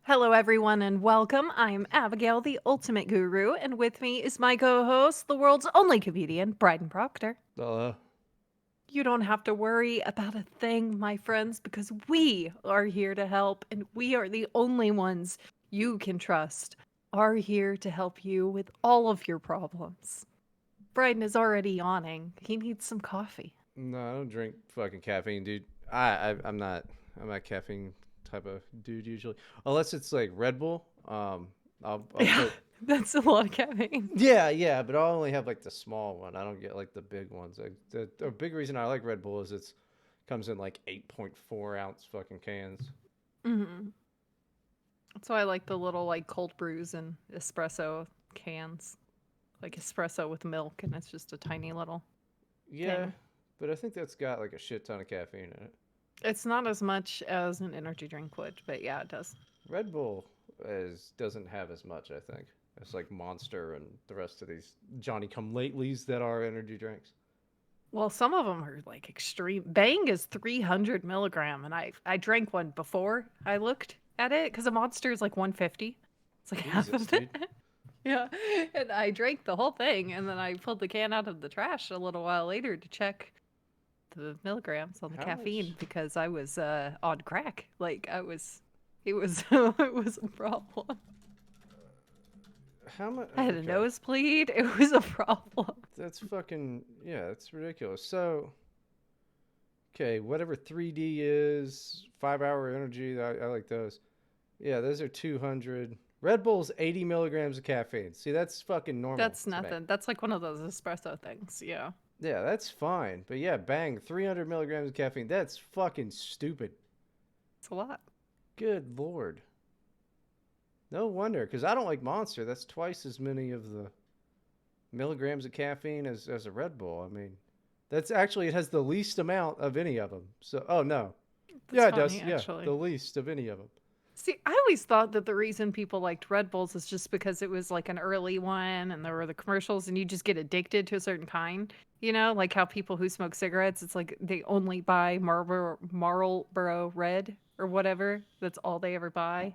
Hello, everyone, and welcome. I'm Abigail, the ultimate guru, and with me is my co host, the world's only comedian, Bryden Proctor. Uh, You don't have to worry about a thing, my friends, because we are here to help, and we are the only ones you can trust are here to help you with all of your problems. Bryden is already yawning. He needs some coffee. no, I don't drink fucking caffeine, dude. I'm not caffeine type of dude usually, unless it's like Red Bull. I'll Yeah, put that's a lot of caffeine. yeah, but I'll only have like the small one. I don't get like the big ones. Like, the big reason I like Red Bull is it's comes in like 8.4 ounce fucking cans. Hmm. That's why I like the little like cold brews and espresso cans. Like espresso with milk, and it's just a tiny little Yeah, thing. but I think that's got like a shit ton of caffeine in it. It's not as much as an energy drink would, but yeah, it does. Red Bull is doesn't have as much. I think it's like Monster and the rest of these Johnny Come Latelys that are energy drinks. Well, some of them are like extreme. Bang is 300 milligram, and I drank one before I looked at it because a monster is like 150. It's like half Jesus, of it. dude. Yeah, and I drank the whole thing, and then I pulled the can out of the trash a little while later to check the milligrams on the How much? caffeine because I was on crack. Like I was, it was it was a problem. How much? I had a Okay, nosebleed. It was a problem. that's fucking yeah. That's ridiculous. So okay, whatever 3D is, 5 hour energy. I like those. Yeah, those are 200. Red Bull's 80 milligrams of caffeine. See, that's fucking normal That's to me. nothing. That's like one of those espresso things. Yeah, Yeah, that's fine. But yeah, bang, 300 milligrams of caffeine. That's fucking stupid. it's a lot. Good lord. No wonder, because I don't like Monster. That's twice as many of the milligrams of caffeine as a Red Bull. I mean, that's actually, it has the least amount of any of them. So, oh no. That's Yeah, it funny, does. Yeah, actually. the least of any of them. See, I always thought that the reason people liked Red Bulls is just because it was like an early one and there were the commercials and you just get addicted to a certain kind. You know, like how people who smoke cigarettes, it's like they only buy Marlboro Red or whatever. That's all they ever buy,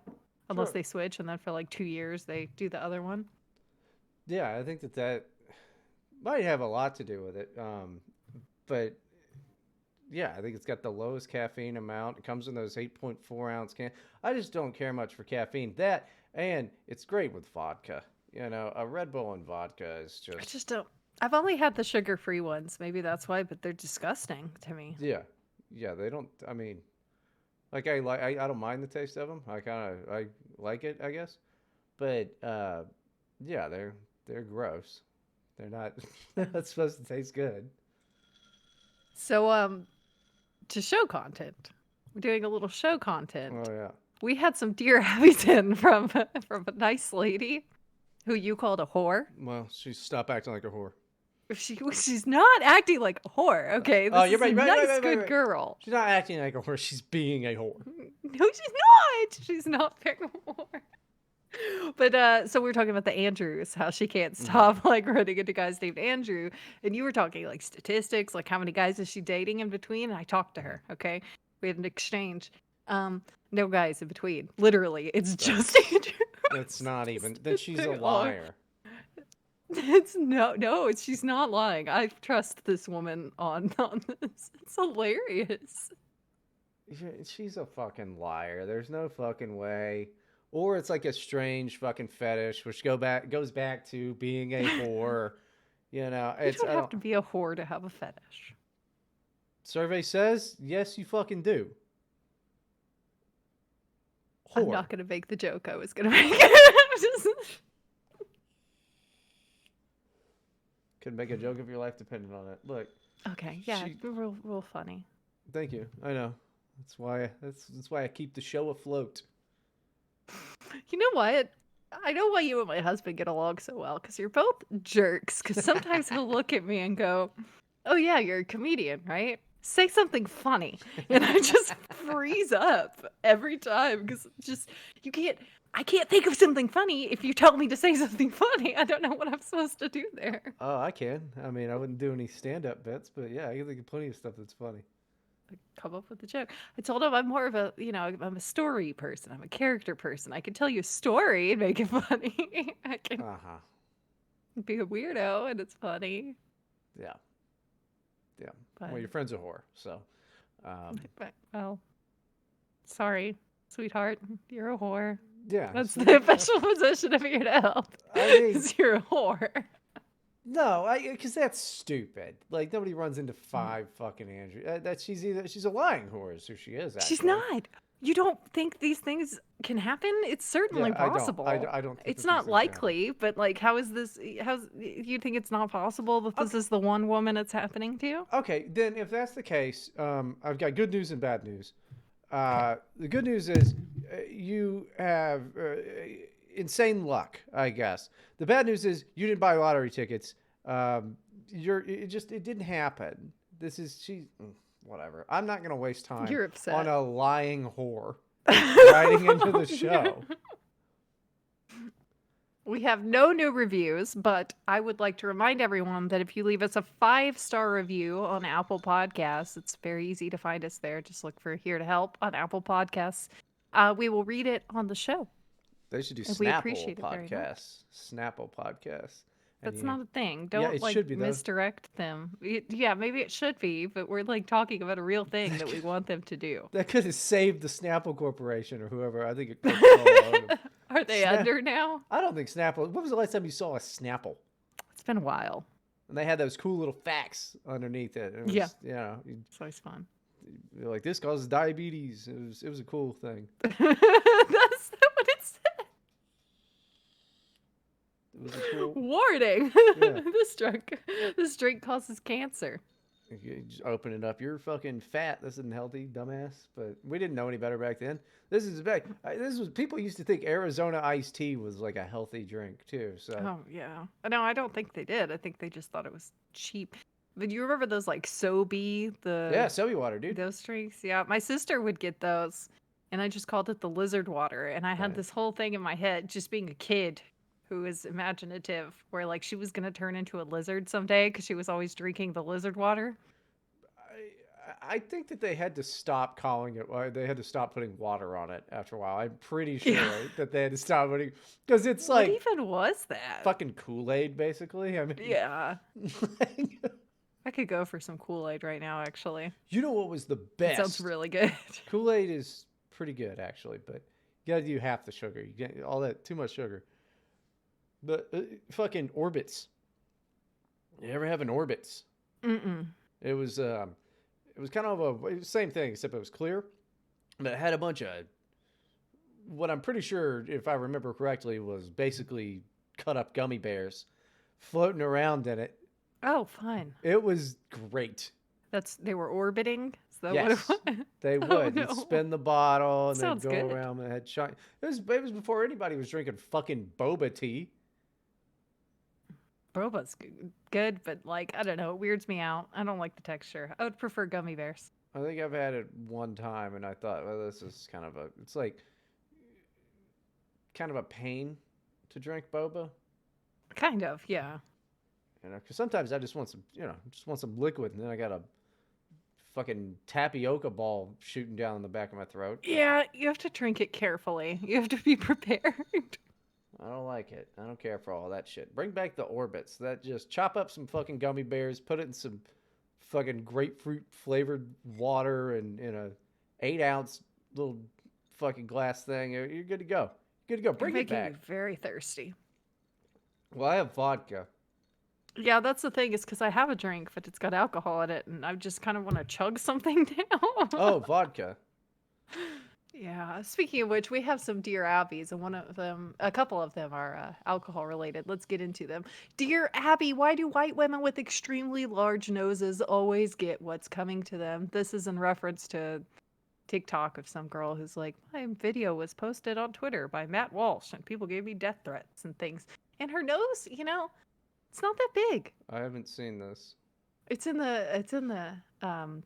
unless Sure. they switch, and then for like 2 years they do the other one. Yeah, I think that might have a lot to do with it. But yeah, I think it's got the lowest caffeine amount. It comes in those 8.4 ounce cans. I just don't care much for caffeine. That, and it's great with vodka. You know, a Red Bull and vodka is I just, just don't. I've only had the sugar-free ones. Maybe that's why, but they're disgusting to me. yeah. Yeah, they don't, I mean, like I don't mind the taste of them. I like it, I guess. But yeah, they're gross. They're not not supposed to taste good. So, to show content, we're doing a little show Oh content. yeah. We had some dear Abington from a nice lady who you called a whore. Well, she stop acting like a whore. She's not acting like a whore. Okay, Oh, this you're is a right, right, right, nice, right, right, good right. girl. She's not acting like a whore. She's being a whore. No, she's not. She's not being a whore. But so we were talking about the Andrews, how she can't Hmm. stop like running into guys named Andrew, and you were talking like statistics, like how many guys is she dating in between? And I talked to her. Okay, we had an exchange. Um, no guys in between. Literally, it's just That's that's Andrews. not even. Then she's a They are. liar. It's no, it's she's not lying. I trust this woman on this. It's hilarious. She's a fucking liar. There's no fucking way. Or it's like a strange fucking fetish, which goes back to being a whore. You know, You it's don't I have don't. to be a whore to have a fetish. Survey says yes, you fucking do. I'm Whore. not gonna make the joke I was gonna make. Could make a joke if your life depended on it. Look, Okay, yeah, she. real funny. Thank you. I know. That's why I keep the show afloat. You know what? I know why you and my husband get along so well because you're both jerks. Because sometimes he'll look at me and go, "Oh yeah, you're a comedian, right? Say something funny," and I just freeze up every time because just you can't. I can't think of something funny if you tell me to say something funny. I don't know what I'm supposed to do there. Oh, I can. I mean, I wouldn't do any stand-up bits, but yeah, I can think of plenty of stuff that's funny. come up with a joke. I told him I'm more of a, I'm a story person. I'm a character person. I can tell you a story and make it funny. I can Uh-huh. be a weirdo and it's funny. Yeah. Yeah. But, Well, your friend's a whore, so well, sorry, sweetheart. You're a whore. yeah. That's So the official position of your health. I mean, Is you're a whore. no, because that's stupid. Like nobody runs into five fucking Andrew. That she's a lying whore, is who she is She's actually. not. You don't think these things can happen? It's Yeah, certainly I don't. possible. I don't think It's that these not things can happen. likely, but like, how is this? How's you think it's not possible that this Okay, is the one woman it's happening to? okay. Then if that's the case, I've got good news and bad news. Okay. The good news is you have insane luck, I guess. The bad news is you didn't buy lottery tickets. It didn't happen. This is whatever. I'm not gonna waste time You're on upset. a lying whore writing into the show. We have no new reviews, but I would like to remind everyone that if you leave us a 5-star review on Apple Podcasts, it's very easy to find us there. Just look for Here to Help on Apple Podcasts. We will read it on the show, They should do and we Snapple appreciate it very much. podcasts. Snapple podcasts. And That's not a thing. yeah, Don't it like should be though. misdirect them. Yeah, maybe it should be, but we're like talking about a real thing that we want them to do. That could have saved the Snapple Corporation or whoever. I think Coca-Cola owned them. Are they Snap. under now? I don't think Snapple. When was the last time you saw a Snapple? It's been a while. And they had those cool little facts underneath it. It was, Yeah, it's always fun. you're like, this causes diabetes. It was a cool thing. That's not what it said. It was a cool. Warning: Yeah. this drink causes cancer. You just open it up. You're fucking fat. This isn't healthy, dumbass. But we didn't know any better back then. This is back. This was people used to think Arizona iced tea was like a healthy drink too. So Oh yeah. No, I don't think they did. I think they just thought it was cheap. But you remember those like Sobe, yeah, Sobe water, dude. those drinks? Yeah, my sister would get those, and I just called it the lizard water. And I had Right. this whole thing in my head, just being a kid who was imaginative, where like she was gonna turn into a lizard someday because she was always drinking the lizard water. I think that they had to stop calling it. They had to stop putting water on it after a while. I'm pretty Yeah. sure that they had to stop putting because it's What like even was that? fucking Kool-Aid, basically. I mean, Yeah. like, I could go for some Kool-Aid right now, actually. you know what was the It sounds best? really good. Kool-Aid is pretty good actually, but you gotta do half the sugar. You get all that too much sugar. But fucking Orbits. You ever have an Orbits? Mm-mm. It was kind of it was the same thing except it was clear, but it had a bunch of what I'm pretty sure, if I remember correctly, was basically cut up gummy bears floating around in it. Oh, fine. It was great. They were orbiting. Is that what it Yes, was? they Oh would. You'd no. spin the bottle and they'd Sounds go good. around and it had shine. It was before anybody was drinking fucking boba tea. Boba's good, but like I don't know, it weirds me out. I don't like the texture. I would prefer gummy bears. I think I've had it one time and I thought, well, this is kind of it's like kind of a pain to drink boba. Kind of, yeah. You know, because sometimes I just want some, just want some liquid, and then I got a fucking tapioca ball shooting down in the back of my throat. Yeah, you have to drink it carefully. You have to be prepared. I don't like it. I don't care for all that shit. Bring back the Orbits. That just chop up some fucking gummy bears, put it in some fucking grapefruit flavored water, and in a 8-ounce little fucking glass thing. You're good to go. Good to go. You're Bring it making me back. very thirsty. Well, I have vodka. Yeah, that's the thing, is because I have a drink, but it's got alcohol in it, and I just kind of want to chug something down. Oh, vodka. Yeah. Speaking of which, we have some Dear Abbeys, and a couple of them are alcohol related. Let's get into them. Dear Abby, why do white women with extremely large noses always get what's coming to them? This is in reference to TikTok of some girl who's like, my video was posted on Twitter by Matt Walsh, and people gave me death threats and things. And her nose, it's not that big. I haven't seen this. It's in the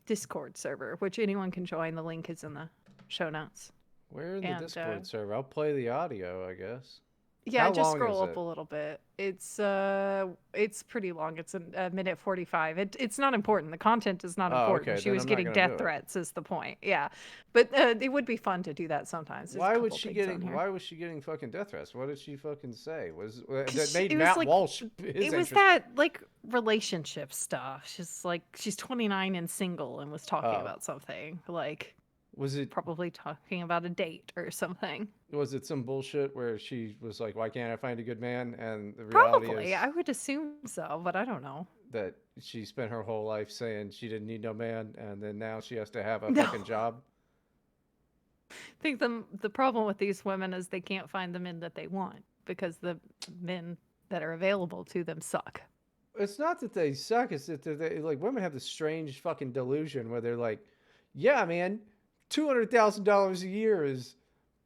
Discord server, which anyone can join. The link is in the show notes. Where in the And Discord server? I'll play the audio, I guess. Yeah, How just long is scroll up a it? little bit. It's pretty long. It's a minute 45. It's not important. The content is not Oh, important. okay. She Then was I'm not getting gonna do death it. threats is the point. Yeah. But it would be fun to do that sometimes. There's a Why was couple she things on getting? here. Why was she getting fucking death threats? What did she fucking say? Was that Cuz made it was Matt like Walsh his it was interest? that like relationship stuff. She's 29 and single and was talking Oh, about something like was it probably talking about a date or something. was it some bullshit where she was like, "Why can't I find a good man?" And the reality Probably. is I would assume so, but I don't know. that she spent her whole life saying she didn't need no man, and then now she has to have a No. fucking job. I think the problem with these women is they can't find the men that they want because the men that are available to them suck. It's not that they suck. It's that they like women have this strange fucking delusion where they're like, "Yeah, man, $200,000 a year is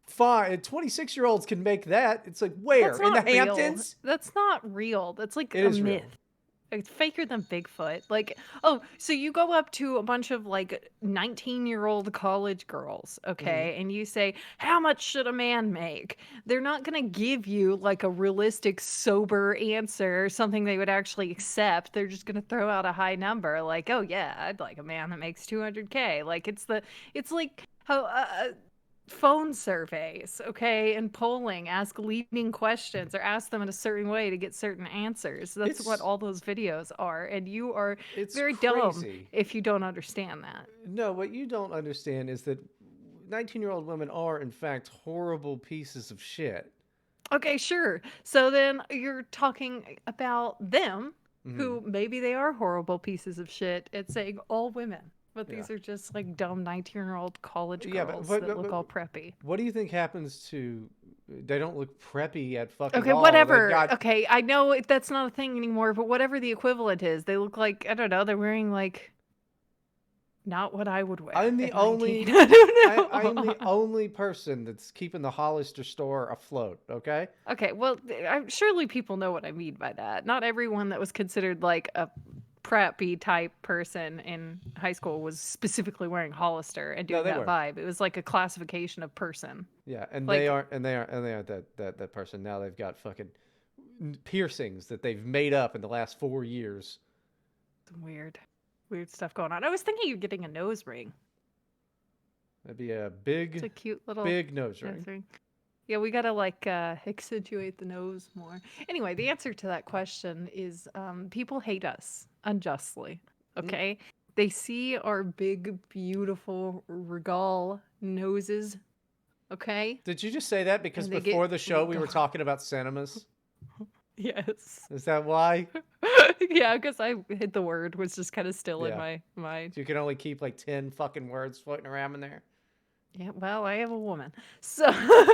fine. 26-year-olds can make that." It's like where That's in the not real. Hamptons? That's not real. That's like It a is real. myth. It's faker than Bigfoot. Like, oh, so you go up to a bunch of like 19-year-old college girls, Hmm. okay, and you say, how much should a man make? They're not going to give you like a realistic, sober answer, something they would actually accept. They're just going to throw out a high number, like, oh, yeah, I'd like a man that makes 200K. Like, it's like how phone surveys, okay, and polling, ask leading questions or ask them in a certain way to get certain answers. That's what It's all those videos are, and you are it's very dumb crazy. if you don't understand that. No, what you don't understand is that 19-year-old women are in fact horrible pieces of shit. Okay, sure. So then you're talking about them Hmm. who maybe they are horrible pieces of shit at saying all women. But Yeah. these are just like dumb 19-year-old college Yeah, but, girls that look all preppy. what do you think happens to? They don't look preppy at fucking Okay, all. They've whatever. got. Okay, I know that's not a thing anymore, but whatever the equivalent is, they look like, I don't know, they're wearing like not what I would wear I'm the at 19. only. I I'm don't the know. only person that's keeping the Hollister store afloat. Okay. Okay, well, surely people know what I mean by that. Not everyone that was considered like a preppy type person in high school was specifically wearing Hollister and No, doing they that were. vibe. It was like a classification of person. Yeah, and they Like, aren't. And they aren't that person. Now they've got fucking piercings that they've made up in the last 4 years. some weird stuff going on. I was thinking of getting a nose ring. That'd be a It's big, a cute little big nose nose ring. ring. Yeah, we gotta like accentuate the nose more. Anyway, the answer to that question is people hate us unjustly. Mm. Okay, they see our big, beautiful regal noses. Okay, Did you just say that because and they get before the show we regal. were talking about cinemas? Yes. Is that why? Yeah, because I hit the word was just kind of still in Yeah. my mind. So you can only keep like 10 fucking words floating around in there. Yeah, well, I have a woman. So,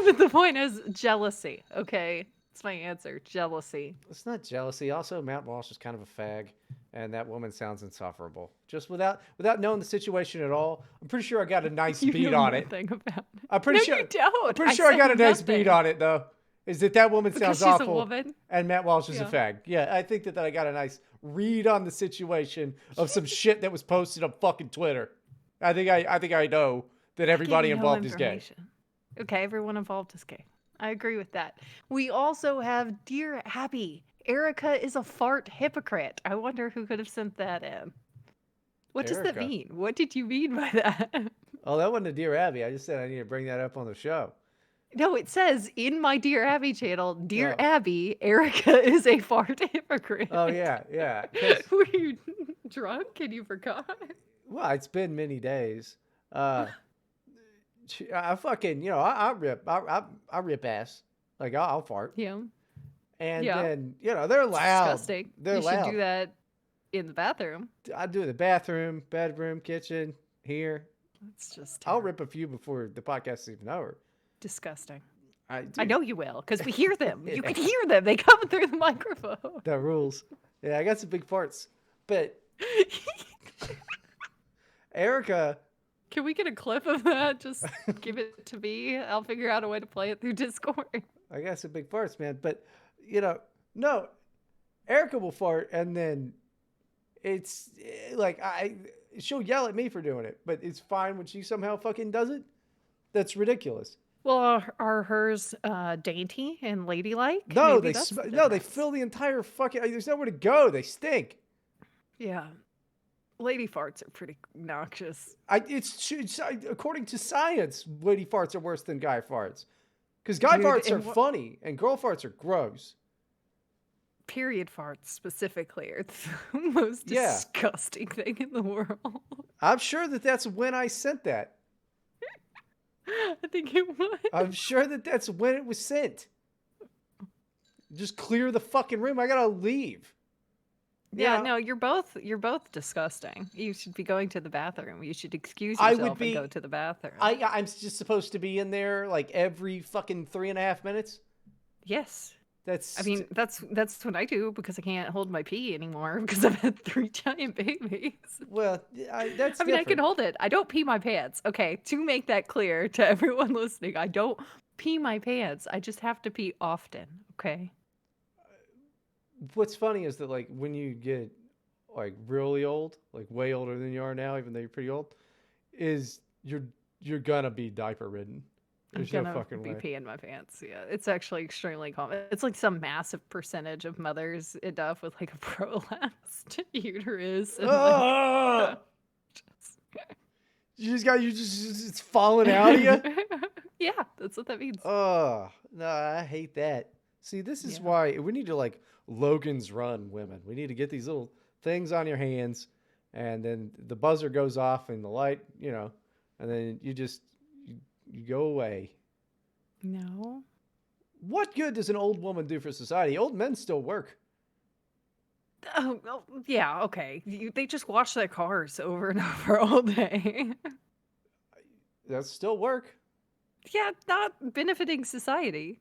but the point is jealousy. Okay, it's my answer. Jealousy. It's not jealousy. Also, Matt Walsh is kind of a fag, and that woman sounds insufferable. Just without knowing the situation at all, I'm pretty sure I got a nice You beat know on it. nothing about it. I'm pretty No, sure. you I'm don't. pretty I sure I got a said nice beat nothing. on it though. Is that woman Because sounds she's a awful, woman. and Matt Walsh is a Yeah. fag. Yeah, I think that I got a nice read on the situation of some shit that was posted on fucking Twitter. I think I know that I give everybody you no involved is gay. information. Okay, everyone involved is gay. I agree with that. We also have Dear Abby. Erica is a fart hypocrite. I wonder who could have sent that in. What does that Erica. mean? What did you mean by that? Oh, that wasn't a Dear Abby. I just said I need to bring that up on the show. No, it says in my Dear Abby channel, Dear Oh, Abby, Erica is a fart hypocrite. oh yeah, yeah. Because Were you drunk and you forgot? well, it's been many days. Uh, I fucking I rip ass like I'll fart, Yeah. and Yeah. then they're It's loud. disgusting. They're You should loud. do that in the bathroom. I do it in the bathroom, bedroom, kitchen, here. It's just I'll terrible. rip a few before the podcast is even over. Disgusting. I I do. know you will, because we hear them. You Yeah, can hear them. They come through the microphone. that rules. Yeah, I got some big farts, but Erica. Can we get a clip of that? Just give it to me. I'll figure out a way to play it through Discord. I got some big farts, man. But no, Erica will fart, and then it's like she'll yell at me for doing it, but it's fine when she somehow fucking does it. That's ridiculous. Well, are hers dainty and ladylike? No, Maybe that's the no, they difference. fill the entire fucking. There's nowhere to go. They stink. Yeah, lady farts are pretty noxious. According to science, lady farts are worse than guy farts because guy Dude, farts are and what funny and girl farts are gross. period farts specifically are the most Yeah, disgusting thing in the world. I'm sure that that's when I sent that. I think it was. I'm sure that that's when it was sent. Just clear the fucking room. I gotta leave. Yeah, Yeah, no, you're both disgusting. You should be going to the bathroom. You should excuse I would yourself and go be. to the bathroom. I'm just supposed to be in there like every fucking 3.5 minutes. Yes. I That's mean, that's what I do because I can't hold my pee anymore because I've had three giant babies. well, that's I mean, I can different. hold it. I don't pee my pants. Okay, to make that clear to everyone listening, I don't pee my pants. I just have to pee often. Okay. What's funny is that like when you get like really old, like way older than you are now, even though you're pretty old, is you're gonna be diaper ridden. I'm There's no gonna fucking be way. peeing my pants. Yeah, it's actually extremely common. It's like some massive percentage of mothers end up with like a prolapsed uterus and like Ah! just- You just it's falling out of you. yeah, that's what that means. Oh no, I hate that. See, this is Yeah. why we need to like Logan's Run women. We need to get these little things on your hands, and then the buzzer goes off and the light, and then you go away. No. What good does an old woman do for society? Old men still work. Oh, yeah, okay. They just wash their cars over and over all day. That's still work. Yeah, not benefiting society.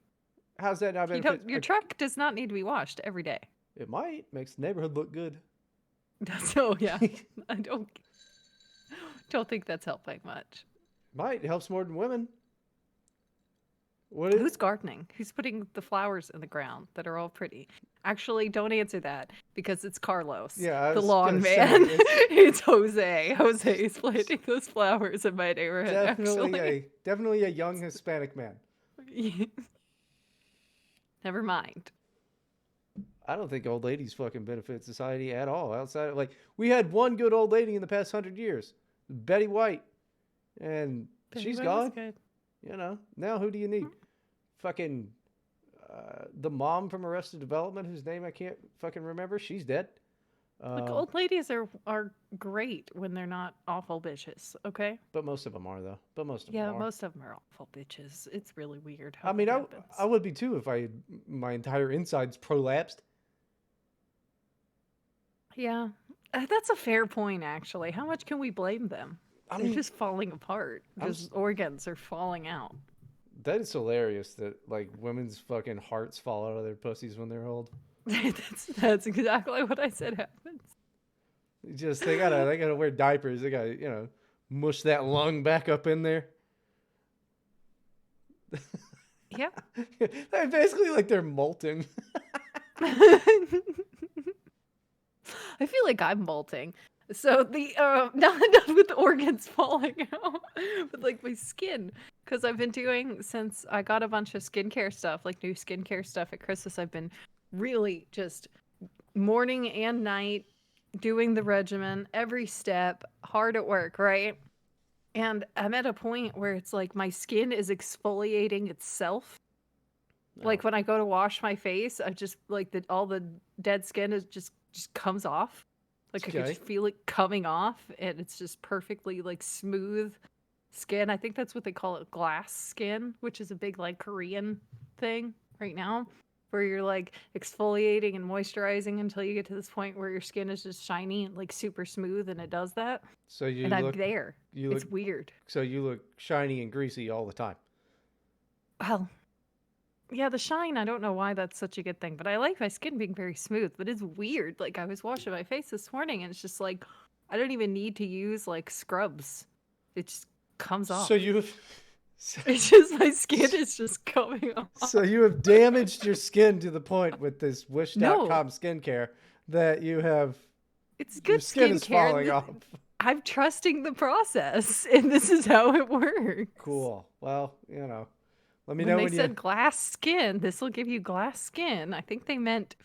How's that not You benefit? don't. Your truck does not need to be washed every day. It might makes the neighborhood look good. So yeah, I don't think that's helping much. Might it helps more than women. Who's gardening? Who's putting the flowers in the ground that are all pretty? Actually, don't answer that because it's Carlos, Yeah, I the was lawn gonna man. say it's It's Jose. Jose's planting those flowers in my neighborhood, actually. definitely a young Hispanic man. Never mind. I don't think old ladies fucking benefit society at all. Outside of like we had one good old lady in the past 100 years, Betty White, and she's Anybody was gone. good. Now who do you need? Fucking the mom from Arrested Development, whose name I can't fucking remember. She's dead. Look, Um, old ladies are great when they're not awful bitches, okay? but most of them are though. But most of them Yeah, are. most of them are awful bitches. It's really weird I how mean, that I happens. I would be too if I had my entire insides prolapsed. Yeah, that's a fair point, actually. How much can we blame them? I They're mean, just falling apart. I'm Just organs are falling out. that is hilarious that like women's fucking hearts fall out of their pussies when they're old. That's exactly what I said happens. Just they gotta wear diapers. They gotta mush that lung back up in there. Yeah. They're basically like they're molting. I feel like I'm molting. So the not with the organs falling out, but like my skin, because I've been doing since I got a bunch of skincare stuff, like new skincare stuff at Christmas. I've been really just morning and night doing the regimen, every step, hard at work, right? And I'm at a point where it's like my skin is exfoliating itself. Oh, Like when I go to wash my face, I just like all the dead skin is just comes off. Like I could okay. just feel it coming off, and it's just perfectly like smooth skin. I think that's what they call it, glass skin, which is a big like Korean thing right now, where you're like exfoliating and moisturizing until you get to this point where your skin is just shiny and like super smooth, and it does that. So you And I'm look there. you look It's weird. so you look shiny and greasy all the time. Well, yeah, the shine, I don't know why that's such a good thing, but I like my skin being very smooth, but it's weird. Like I was washing my face this morning and it's just like I don't even need to use like scrubs. It just comes off. So you have It's just my skin is just coming off. so you have damaged your skin to the point with this No, Wish.com skincare that you have it's your good skin is skincare. falling off. I'm trusting the process, and this is how it works. Cool. Well, Let me When know they when you. said glass skin, this will give you glass skin. I think they meant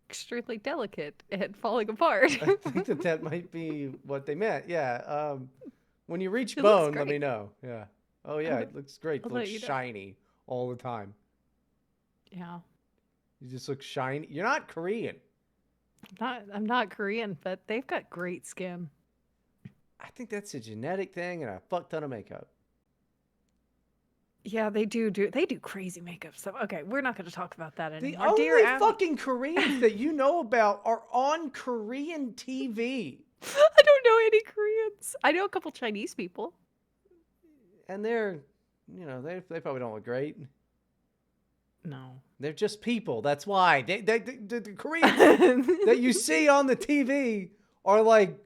extremely delicate and falling apart. I think that that might be what they meant. Yeah. When you reach It looks bone, let me great. know. Yeah. Oh yeah, I'll, it looks great. I'll It looks let you know. shiny all the time. Yeah. You just look shiny. You're not Korean. I'm not Korean, but they've got great skin. I think that's a genetic thing and a fuck ton of makeup. Yeah, they do crazy makeup stuff. Okay, we're not going to talk about that The anymore. Dear only Abby, fucking Koreans that you know about are on Korean TV. I don't know any Koreans. I know a couple Chinese people. And they're, they probably don't look great. No. They're just people. That's why. The Koreans that you see on the TV are like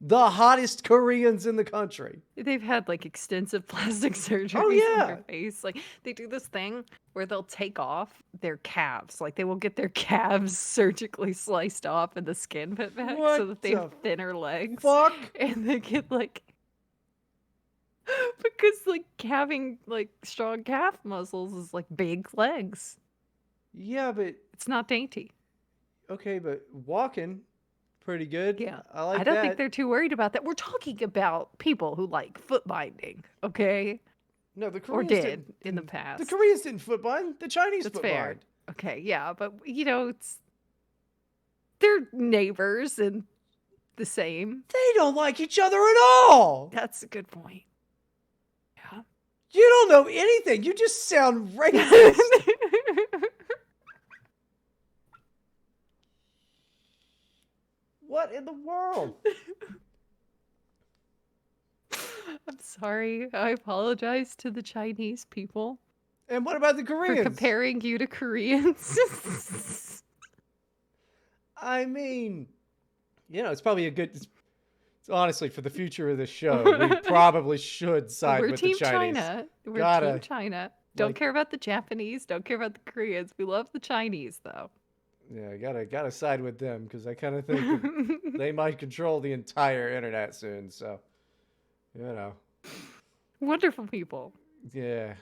the hottest Koreans in the country. They've had like extensive plastic Oh, surgeries on their yeah. face. Like they do this thing where they'll take off their calves. Like they will get their calves surgically sliced off and the skin put back so What that they have the thinner legs. fuck? And they get like because like having like strong calf muscles is like big legs. Yeah, but It's not dainty. okay, but walking pretty good. Yeah. I I like don't think that. they're too worried about that. We're talking about people who like foot binding, okay? No, the Or Koreans did didn't, in the didn't the past. Koreans didn't foot bind. The Chinese That's foot fair. bind. Okay, yeah, but they're neighbors and the same. They don't like each other at all. That's a good point. Yeah. You don't know anything. You just sound racist. What in the world? I'm sorry. I apologize to the Chinese people And what about the for Koreans? comparing you to Koreans. I mean, it's probably a good. It's honestly, for the future of the show, we probably should side We're with Team the Chinese. China. We're Gotta Team China. Don't like, care about the Japanese. Don't care about the Koreans. We love the Chinese, though. yeah, gotta side with them because I kind of think that they might control the entire internet soon. So, you know, Wonderful people. yeah.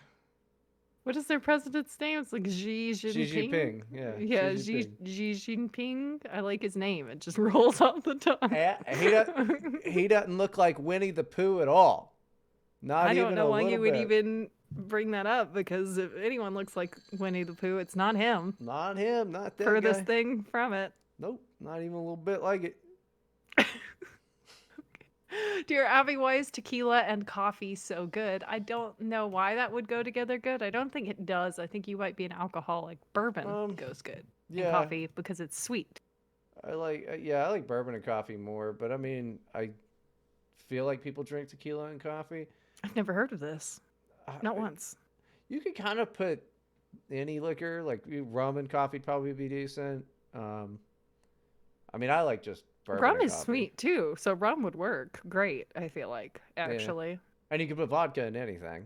What is their president's name? It's like Xi Xi Jinping. Jinping, yeah, Yeah, Xi Jinping. Xi Jinping. I like his name. It just rolls off the tongue. He doesn't look like Winnie the Pooh at all. Not I don't even know a why little you would bit. even bring that up because if anyone looks like Winnie the Pooh, it's not him. Not him. Not that Furthest guy. thing from it. Nope. Not even a little bit like it. Dear Abby, why is tequila and coffee so good? I don't know why that would go together good. I don't think it does. I think you might be an alcoholic. Bourbon goes good in Yeah. coffee because it's sweet. I like bourbon and coffee more, but I mean, I feel like people drink tequila and coffee. I've never heard of this. Not once. You could kind of put any liquor, like rum and coffee, would probably be decent. I mean, I like just bourbon Rum and is coffee. sweet too, so rum would work great, I feel like, actually. And you can put vodka in anything.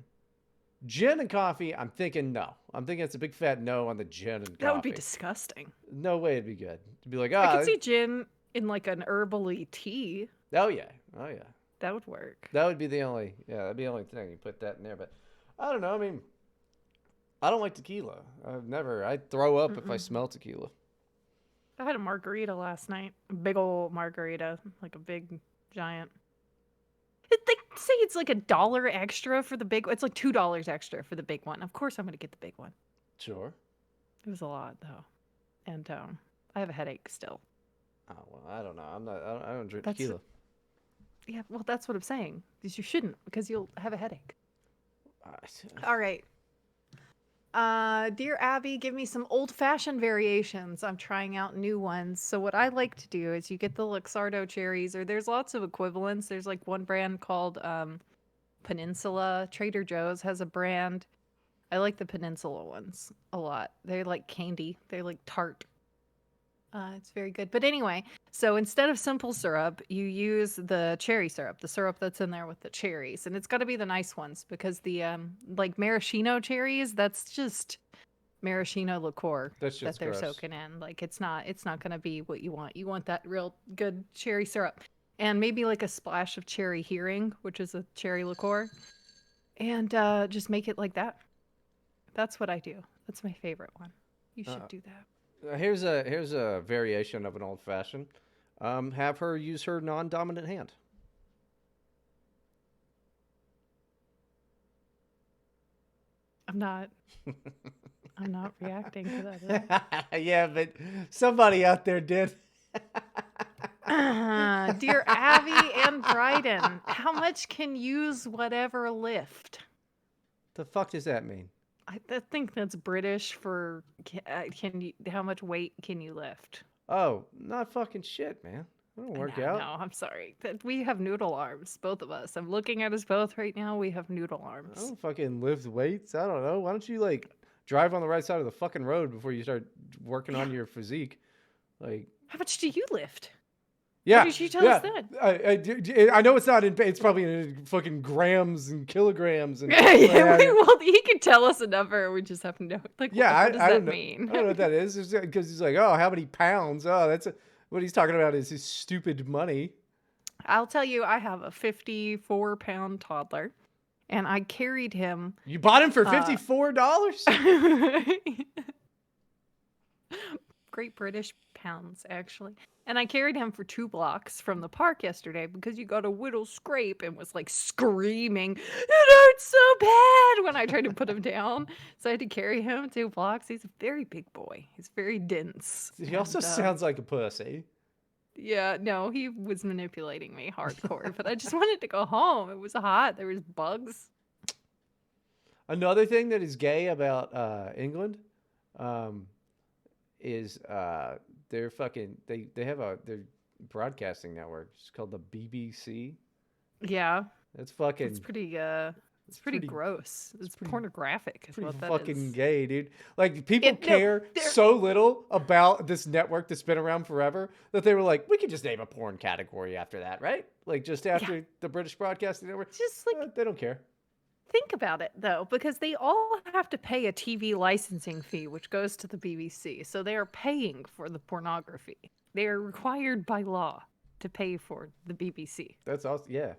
Gin and coffee, I'm thinking no. I'm thinking it's a big fat no on the gin and coffee. That would be disgusting. No way it'd be good. To be like, I could see gin in like an herbally tea. Oh yeah. Oh yeah. That would work. That would be that'd be the only thing. You put that in there. But I don't know. I mean, I don't like tequila. I'd throw up if I smell tequila. I had a margarita last night. A big old margarita. Like a big, giant. They say it's like $1 extra for the big one. It's like $2 extra for the big one. Of course I'm going to get the big one. Sure. It was a lot, though. And I have a headache still. Oh, well, I don't know. I don't drink tequila. Yeah, well, that's what I'm saying. Is you shouldn't because you'll have a headache. All right. Dear Abby, give me some old-fashioned variations. I'm trying out new ones. So what I like to do is you get the Luxardo cherries, or there's lots of equivalents. There's like one brand called Peninsula. Trader Joe's has a brand. I like the Peninsula ones a lot. They're like candy. They're like tart. It's very good. But anyway, so instead of simple syrup, you use the cherry syrup, the syrup that's in there with the cherries. And it's got to be the nice ones because the like maraschino cherries, that's just maraschino liqueur That's just that they're gross. soaking in. Like it's not going to be what you want. You want that real good cherry syrup. And maybe like a splash of cherry hearing, which is a cherry liqueur. And just make it like that. That's what I do. That's my favorite one. You should Uh, do that. here's a variation of an old fashioned. Have her use her non-dominant hand. I'm not. I'm not reacting to that at all. Yeah, but somebody out there did. Dear Abby and Bryden, how much can use whatever lift? The fuck does that mean? I think that's British for can you how much weight can you lift? Oh, not fucking shit, man. That don't work No, out. I'm sorry. We have noodle arms, both of us. I'm looking at us both right now. We have noodle I arms. don't fucking lift weights. I don't know. Why don't you like drive on the right side of the fucking road before you start working Yeah. on your physique? Like, How much do you lift? What yeah, did you tell us yeah. then? I know it's not in. It's probably in fucking grams and kilograms and. Yeah, well, he could tell us a number. We just have to know. Like, Yeah, what does I that don't know. mean? I don't know what that is. Because he's like, oh, how many pounds? Oh, what he's talking about is his stupid money. I'll tell you, I have a 54-pound toddler, and I carried him. You bought him for $54? Great British pounds, actually. And I carried him for 2 blocks from the park yesterday because you got a whittle scrape and was like screaming, "It hurts so bad," when I tried to put him down. So I had to carry him 2 blocks. He's a very big boy. He's very dense. He also sounds like a pussy. Yeah, no, he was manipulating me hardcore, but I just wanted to go home. It was hot. There was bugs. Another thing that is gay about England is they're fucking they have their broadcasting network. It's called the BBC. Yeah, It's fucking it's pretty gross. It's pretty- pornographic is pretty what that fucking is. gay, dude. Like people No, care so little about this network that's been around forever that they were like, we could just name a porn category after that, right? Like just after the British Broadcasting Network. Just like They don't care. think about it though, because they all have to pay a TV licensing fee, which goes to the BBC. So they are paying for the pornography. They are required by law to pay for the BBC. That's awesome. Yeah.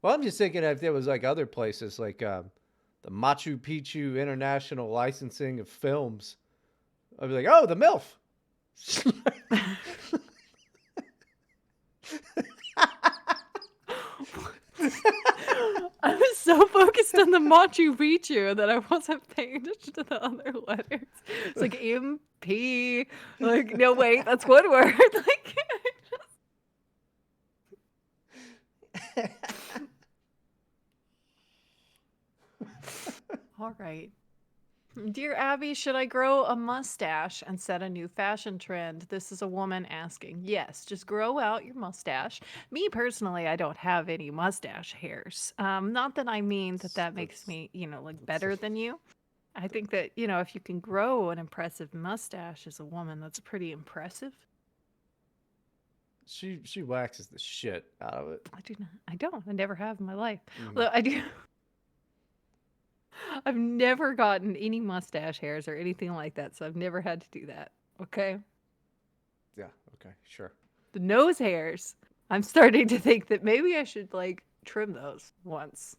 Well, I'm just thinking if there was like other places like the Machu Picchu International Licensing of Films, I'd be like, oh, the MILF. I was so focused on the Machu Picchu that I wasn't paying attention to the other letters. It's like MP. Like, no, wait, that's one word. Like, all right. Dear Abby, should I grow a mustache and set a new fashion trend? This is a woman asking. Yes, just grow out your mustache. Me personally, I don't have any mustache hairs. Not that I mean that makes me, like better than you. I think that, if you can grow an impressive mustache as a woman, that's pretty impressive. She waxes the shit out of it. I do not. I don't. I never have in my life. Mhm. Although I do. I've never gotten any mustache hairs or anything like that, so I've never had to do that. Okay? Yeah. Okay. Sure. The nose hairs, I'm starting to think that maybe I should like trim those once.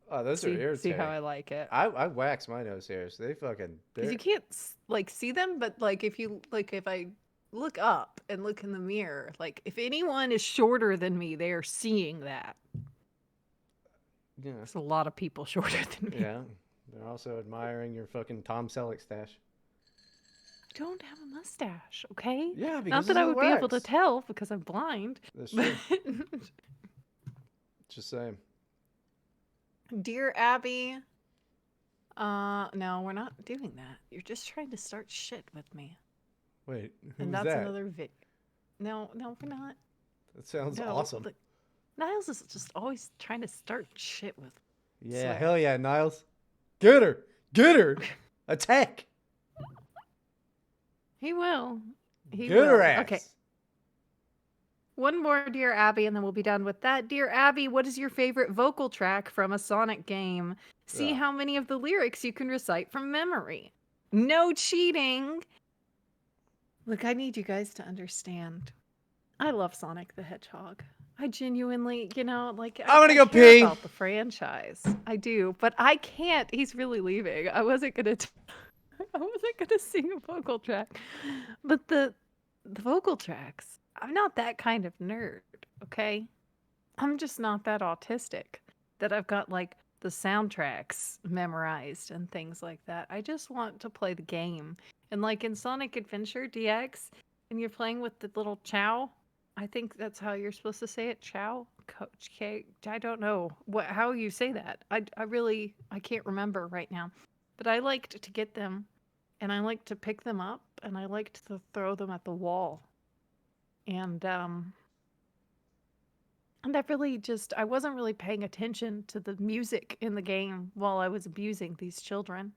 Oh, those are irritating. See how I like it. I wax my nose hairs. They fucking. Because you can't like see them, but like if I look up and look in the mirror, like if anyone is shorter than me, they are seeing that. Yeah. There's a lot of people shorter than me. Yeah. They're also admiring your fucking Tom Selleck stash. Don't have a mustache, okay? Yeah, because not that of I the would be able to wax. tell because I'm blind. That's true. Just saying. Dear Abby, no, we're not doing that. You're just trying to start shit with me. Wait, And who's that's that? another video. No, we're not. That sounds No, awesome. look, Niles is just always trying to start shit with me. Yeah, Swear. hell yeah, Niles. Get her! Get her! Attack! He will. He Get will. her ass! Okay. One more, Dear Abby, and then we'll be done with that. Dear Abby, what is your favorite vocal track from a Sonic game? See how many of the lyrics you can recite from memory. No cheating! Look, I need you guys to understand. I love Sonic the Hedgehog. I genuinely, like I'm gonna I go care pee. about the franchise. I do, but I can't. He's really leaving. I wasn't gonna. I wasn't gonna sing a vocal track, but the vocal tracks. I'm not that kind of nerd. Okay, I'm just not that autistic that I've got like the soundtracks memorized and things like that. I just want to play the game. And like in Sonic Adventure DX, and you're playing with the little Chow. I think that's how you're supposed to say it, Chow. Coach K. I don't know how you say that. I really I can't remember right now. But I liked to get them and I liked to pick them up and I liked to throw them at the wall. And and I really just I wasn't really paying attention to the music in the game while I was abusing these children.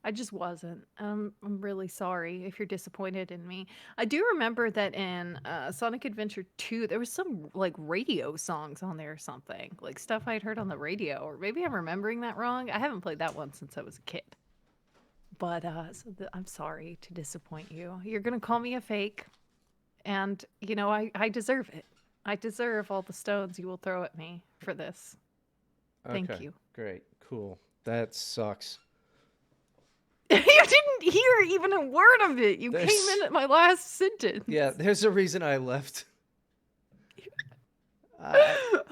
I just wasn't. I'm really sorry if you're disappointed in me. I do remember that in Sonic Adventure 2, there was some like radio songs on there or something, like stuff I'd heard on the radio, or maybe I'm remembering that wrong. I haven't played that one since I was a kid. But I'm sorry to disappoint you. You're gonna call me a fake, and I deserve it. I deserve all the stones you will throw at me for this. Thank Okay, you. great, cool. That sucks. You didn't hear even a word of it. You came There's in at my last yeah, sentence. there's a reason I left. I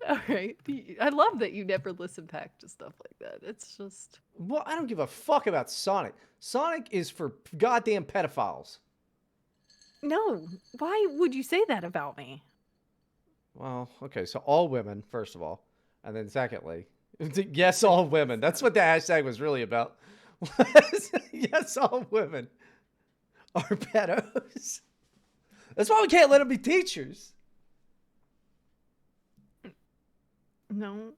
All right. I love that you never listen back to stuff like that. It's just well, I don't give a fuck about Sonic. Sonic is for goddamn pedophiles. no. Why would you say that about me? Well, okay, so all women, first of all, and then secondly, yes, all women. That's what the hashtag was really about. Yes, all women are pedos. That's why we can't let them be teachers. No.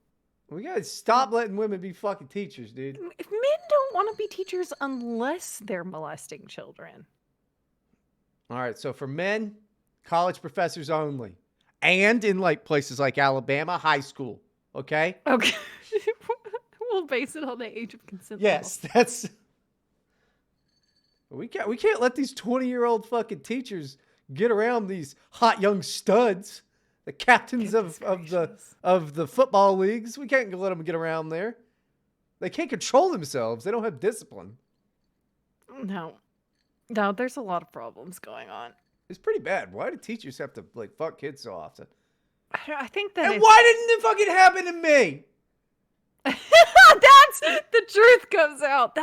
We gotta stop letting women be fucking teachers, dude. If men don't want to be teachers unless they're molesting children. All right, so for men, college professors only, and in like places like Alabama, high school. Okay. Okay. We'll base it on the age of consent Yes, law. that's we can't let these 20-year-old fucking teachers get around these hot young studs, the captains Goodness of gracious. the football leagues. We can't let them get around there. They can't control themselves. They don't have discipline. No. No, there's a lot of problems going on. It's pretty bad. Why do teachers have to like fuck kids so often? I think that And it's why didn't it fucking happen to me? that's the truth comes out.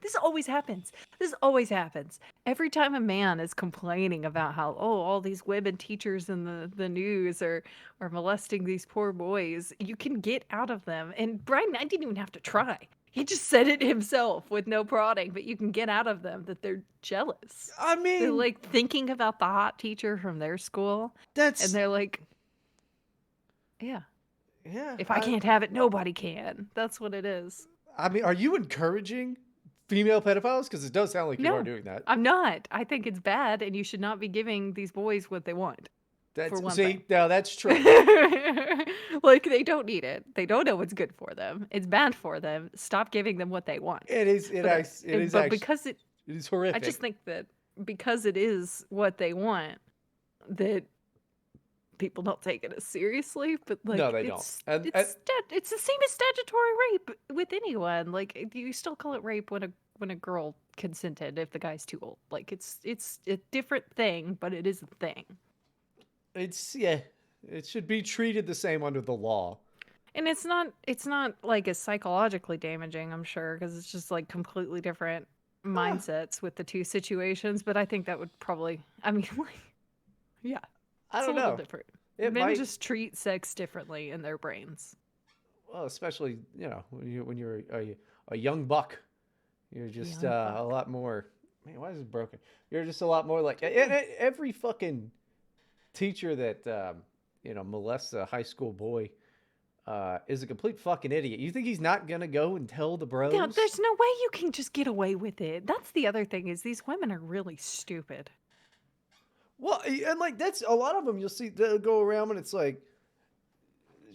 This always happens. This always happens. Every time a man is complaining about how all these women teachers in the news are molesting these poor boys, you can get out of them. And Bryden, I didn't even have to try. He just said it himself with no prodding, but you can get out of them that they're jealous. I They're mean, like thinking about the hot teacher from their school, and that's they're like, yeah, yeah. if I can't have it, nobody can. That's what it is. I mean, are you encouraging female pedophiles? Because it does sound like you are No, doing that. I'm not. I think it's bad, and you should not be giving these boys what they want, for That's one see, thing. now that's true. Like, they don't need it. They don't know what's good for them. It's bad for them. Stop giving them what they want. It is. It But, is. It is but actually. because It is I horrific. just think that because it is what they want, that people don't take it as seriously. But like, No, they don't. And it's the same as statutory rape with anyone. Like, you still call it rape when a girl consented if the guy's too old. Like, it's a different thing, but it is a thing. it's yeah. It should be treated the same under the law. And it's not like as psychologically damaging, I'm sure, because it's just like completely different mindsets with the two situations. But I think that would probably, I mean, like, yeah, I it's a don't little know. different. It Men might. just treat sex differently in their brains. Well, especially when you're a young buck, you're just Young a buck. lot more. Man, why is it broken? You're just a lot more like every fucking teacher that molests a high school boy is a complete fucking idiot. You think he's not gonna go and tell the bros? Yeah, there's no way you can just get away with it. That's the other thing is these women are really stupid. Well, and like that's a lot of them. You'll see they'll go around and it's like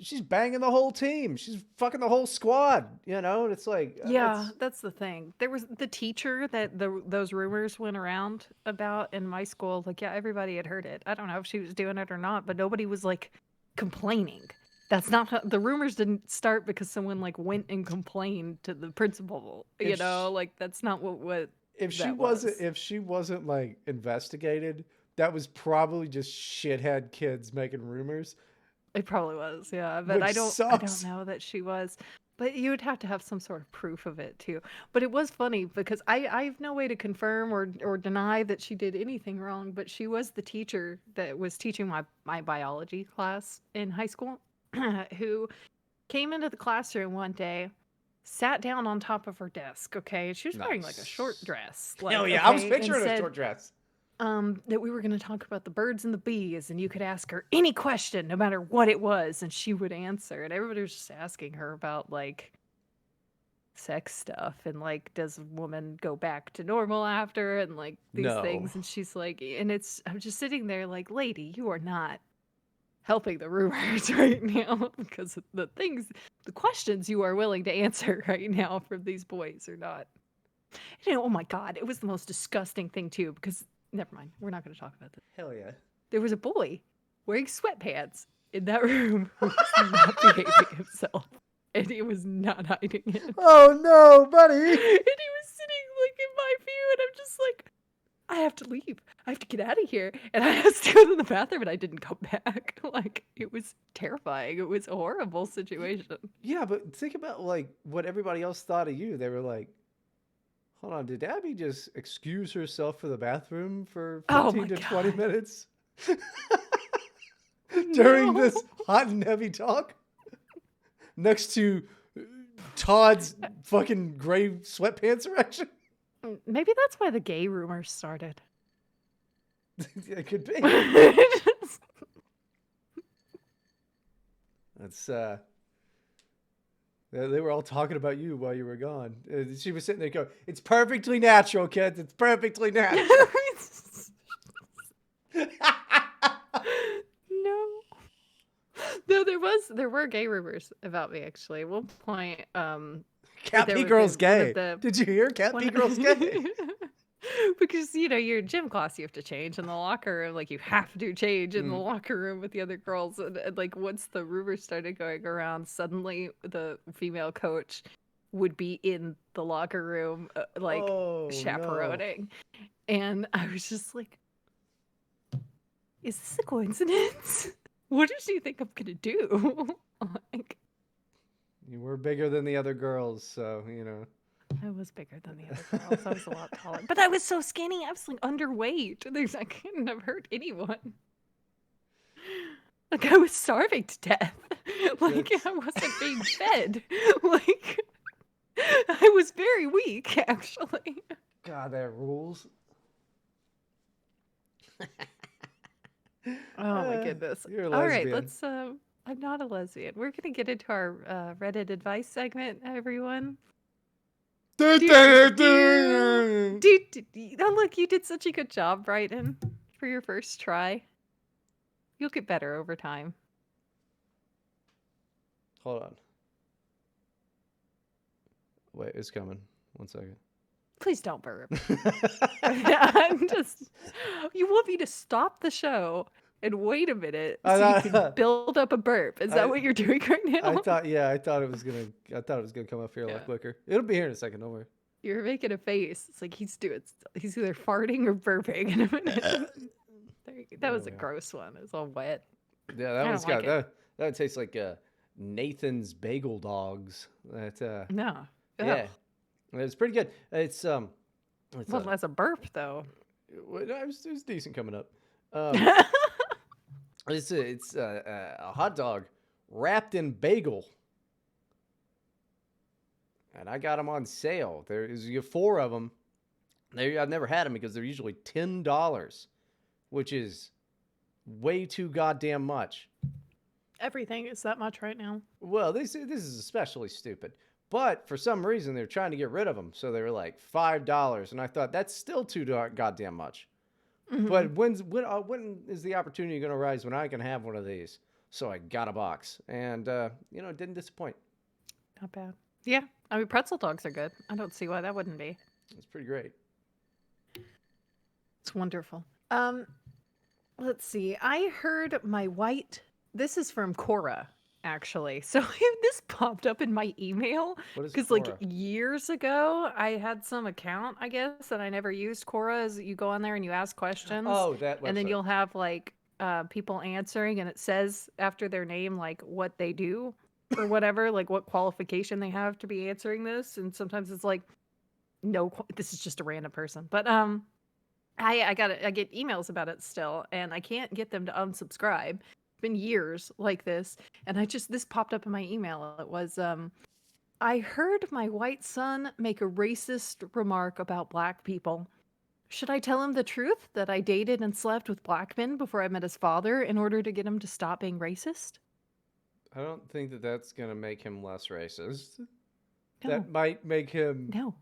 she's banging the whole team. She's fucking the whole squad. You know, and it's like Yeah, that's that's the thing. There was the teacher that those rumors went around about in my school. Like, yeah, everybody had heard it. I don't know if she was doing it or not, but nobody was like complaining. That's not how, the rumors didn't start because someone like went and complained to the principal. if You she, know, like that's not what if she that wasn't was. if she wasn't like investigated, that was probably just shithead kids making rumors, It probably was, yeah, but which I don't sucks. know that she was. But you would have to have some sort of proof of it too. But it was funny because I have no way to confirm or deny that she did anything wrong, but she was the teacher that was teaching my biology class in high school who came into the classroom one day, sat down on top of her desk, okay? She was wearing like a short Nice. dress, Hell like, yeah, I was okay, and picturing a said, short dress. that we were going to talk about the birds and the bees, and you could ask her any question, no matter what it was, and she would answer. And everybody was just asking her about like sex stuff and like, does a woman go back to normal after, and like these No. things. And she's like, and I'm just sitting there like, lady, you are not helping the rumors right now because the questions you are willing to answer right now from these boys are not. Oh my God, it was the most disgusting thing too because never mind, we're not going to talk about this. Hell yeah. There was a boy wearing sweatpants in that room who was not behaving himself. And he was not hiding it. Oh no, And buddy. he was sitting like in my view, and I'm just like, I have to leave. I have to get out of here. And I asked to go to the bathroom, and I didn't come back. Like, it was terrifying. It was a horrible situation. Yeah, but think about like what everybody else thought of you. They were like, hold on, did Abby just excuse herself for the bathroom for Oh 15 my to 20 God. minutes during No. this hot and heavy talk next to Todd's fucking gray sweatpants erection? Maybe that's why the gay rumors started. It could be. Just- That's they were all talking about you while you were gone. She was sitting there going, "It's perfectly natural, kids. It's perfectly natural." No. No, there were gay rumors about me actually. At one point, Cat there P was Girl's one of gay. the Did you hear? Cat one P Girl's gay. because you're in gym class, you have to change in the locker room, like you have to change in the Mm. locker room with the other girls, and like once the rumors started going around, suddenly the female coach would be in the locker room, like Oh no. chaperoning, and I was just like, is this a coincidence? What does she think I'm gonna do? Like, You were bigger than the other girls, so, you know. I was bigger than the other girls. I was a lot taller, but I was so skinny. I was like underweight. I couldn't have hurt anyone. Like I was starving to death. Like That's I wasn't being fed. Like I was very weak, actually. God, that rules. Oh my goodness. You're a All right, lesbian. let's. I'm not a lesbian. We're gonna get into our Reddit advice segment, everyone. Do, Do, do, do, do, do. do. Do, do, do. Oh, look, you did such a good job, Bryden, for your first try. You'll get better over time. Hold on. Wait, it's coming. 1 second. Please don't burp. I'm just. You want me to stop the show and wait a minute I so you can thought, build up a burp? Is that what you're doing right now? I thought it was gonna come up here a lot Yeah. quicker. It'll be here in a second. Don't worry. You're making a face. It's like he's either farting or burping in a minute. That was a gross one. It's all wet. Yeah, I that don't one's like got that tastes like Nathan's Bagel Dogs. That No. yeah, Ugh. it's pretty good. It's Well, that's a burp though. it was decent coming up. It's a hot dog wrapped in bagel, and I got them on sale. There is 4 of them. I've never had them because they're usually $10, which is way too goddamn much. Everything is that much right now. Well, this is especially stupid. But for some reason, they're trying to get rid of them. So they were like $5. And I thought, that's still too goddamn much. Mhm. But when is the opportunity going to arise when I can have one of these? So I got a box, and it didn't disappoint. Not bad. Yeah, I mean pretzel dogs are good. I don't see why that wouldn't be. It's pretty great. It's wonderful. Um, let's see. I heard my white. This is from Cora, actually. So this popped up in my email What is because, like, Quora? years ago, I had some account, I guess, and I never used Cora. As you go on there and you ask questions, Oh, that and then website. you'll have like people answering, and it says after their name like what they do or whatever, like what qualification they have to be answering this. And sometimes it's like, no, this is just a random person, but I get emails about it still, and I can't get them to unsubscribe. It's been years like this, and this popped up in my email. It was I heard my white son make a racist remark about black people. Should I tell him the truth that I dated and slept with black men before I met his father in order to get him to stop being racist? I don't think that that's gonna make him less racist. No, That might make him no.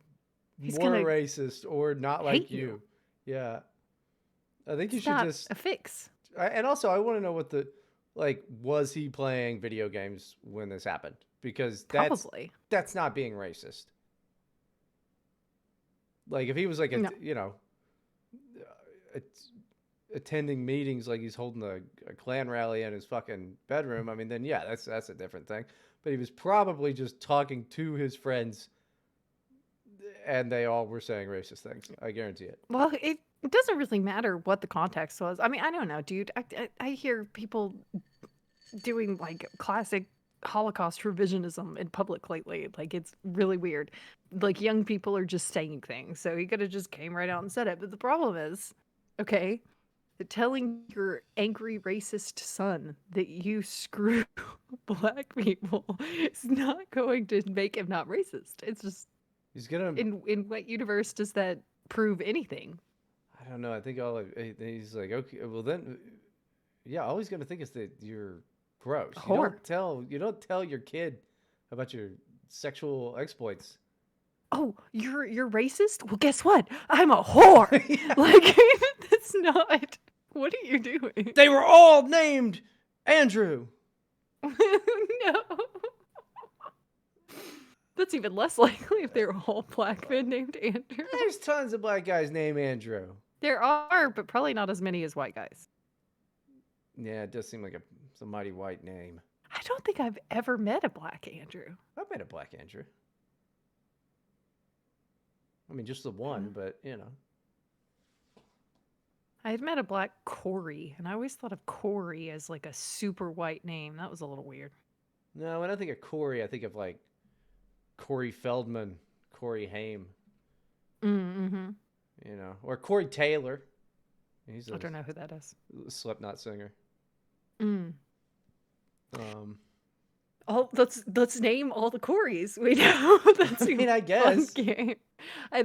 He's more gonna racist or not like hate you. you. Yeah, I think you It's should not just. a fix. And also, I want to know what was he playing video games when this happened? Because Probably. that's not being racist. Like if he was like No. a, attending meetings like he's holding a Klan rally in his fucking bedroom, I mean, then yeah, that's a different thing. But he was probably just talking to his friends, and they all were saying racist things. I guarantee it. Well, it doesn't really matter what the context was. I mean, I don't know, dude. I hear people doing like classic Holocaust revisionism in public lately. Like it's really weird. Like young people are just saying things. So he could have just came right out and said it. But the problem is, okay, that telling your angry racist son that you screw black people is not going to make him not racist. It's just He's gonna. in what universe does that prove anything? I don't know. I think he's like, okay, well then, yeah. All he's gonna think is that you're gross. A You whore. don't tell your kid about your sexual exploits. Oh, you're racist? Well, guess what? I'm a whore. Yeah. Like that's not. What are you doing? They were all named Andrew. No. That's even less likely if they're all black men named Andrew. There's tons of black guys named Andrew. There are, but probably not as many as white guys. Yeah, it does seem like it's a mighty white name. I don't think I've ever met a black Andrew. I've met a black Andrew. I mean, just the one, but I had met a black Corey, and I always thought of Corey as like a super white name. That was a little weird. No, when I think of Corey, I think of like Corey Feldman, Corey Haim, Mm-hmm. or Corey Taylor. He's I a don't know who that is. Slipknot singer. Mm. Um, Let's name all the Corys we know. That's I mean, I fun guess. game.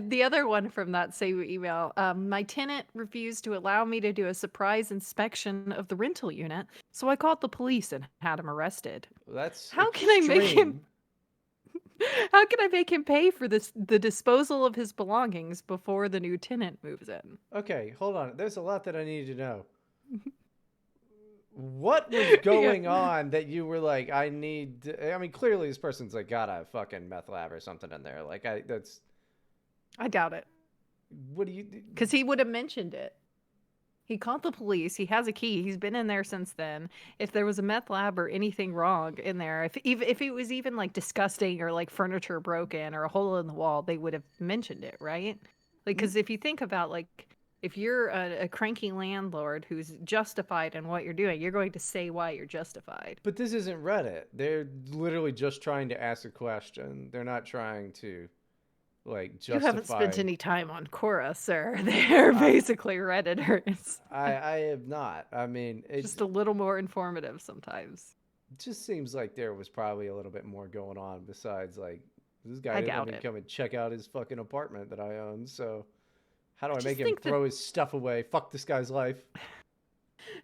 The other one from that same email, my tenant refused to allow me to do a surprise inspection of the rental unit, so I called the police and had him arrested. That's How can I make him? extreme. How can I make him pay for the disposal of his belongings before the new tenant moves in? Okay, hold on. There's a lot that I need to know. What was going on that you were like, I mean, clearly this person's like got a fucking meth lab or something in there. Like, I doubt it, what do you, because he would have mentioned it. He called the police. He has a key. He's been in there since then. If there was a meth lab or anything wrong in there, if it was even like disgusting or like furniture broken or a hole in the wall, they would have mentioned it, right? Like, because if you think about like, if you're a cranky landlord who's justified in what you're doing, you're going to say why you're justified. but this isn't Reddit. They're literally just trying to ask a question. They're not trying to like You haven't justify. spent any time on Quora, sir. They're basically Redditors. I have not. I mean, Just a little more informative sometimes. it just seems like there was probably a little bit more going on besides like this guy I didn't doubt let me it. come and check out his fucking apartment that I own. So how do I just make him think that- throw his stuff away? Fuck this guy's life.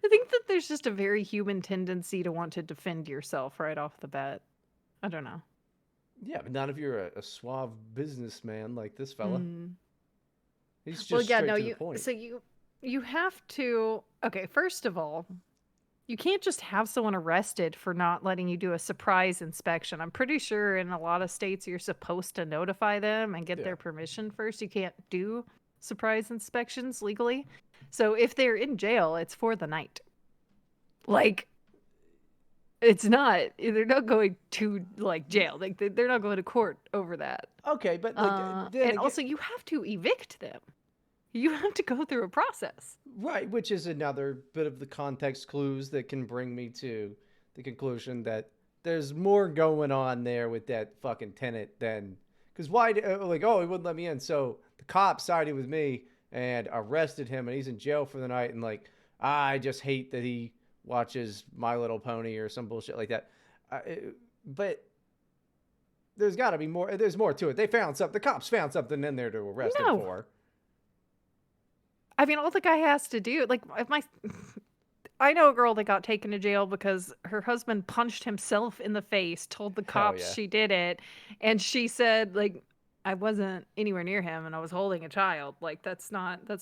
I think that there's just a very human tendency to want to defend yourself right off the bat. I don't know. Yeah, but not if you're a suave businessman like this fella. Mm. He's just Well, yeah, straight no, to the point. you have to. Okay, first of all, You can't just have someone arrested for not letting you do a surprise inspection. I'm pretty sure in a lot of states you're supposed to notify them and get Yeah. their permission first. You can't do surprise inspections legally. So if they're in jail, it's for the night. Like, it's not, they're not going to like jail. Like, they're not going to court over that. Okay, but like then And again, also, you have to evict them. You have to go through a process. right, which is another bit of the context clues that can bring me to the conclusion that there's more going on there with that fucking tenant than because why like oh he wouldn't let me in, so the cop sided with me and arrested him and he's in jail for the night and like I just hate that he watches My Little Pony or some bullshit like that. But there's got to be more. There's more to it. They found something. The cops found something in there to arrest him No. for. I mean, all the guy has to do, like, if my, I know a girl that got taken to jail because her husband punched himself in the face, told the Hell cops yeah. she did it, and she said, like, I wasn't anywhere near him and I was holding a child. Like, that's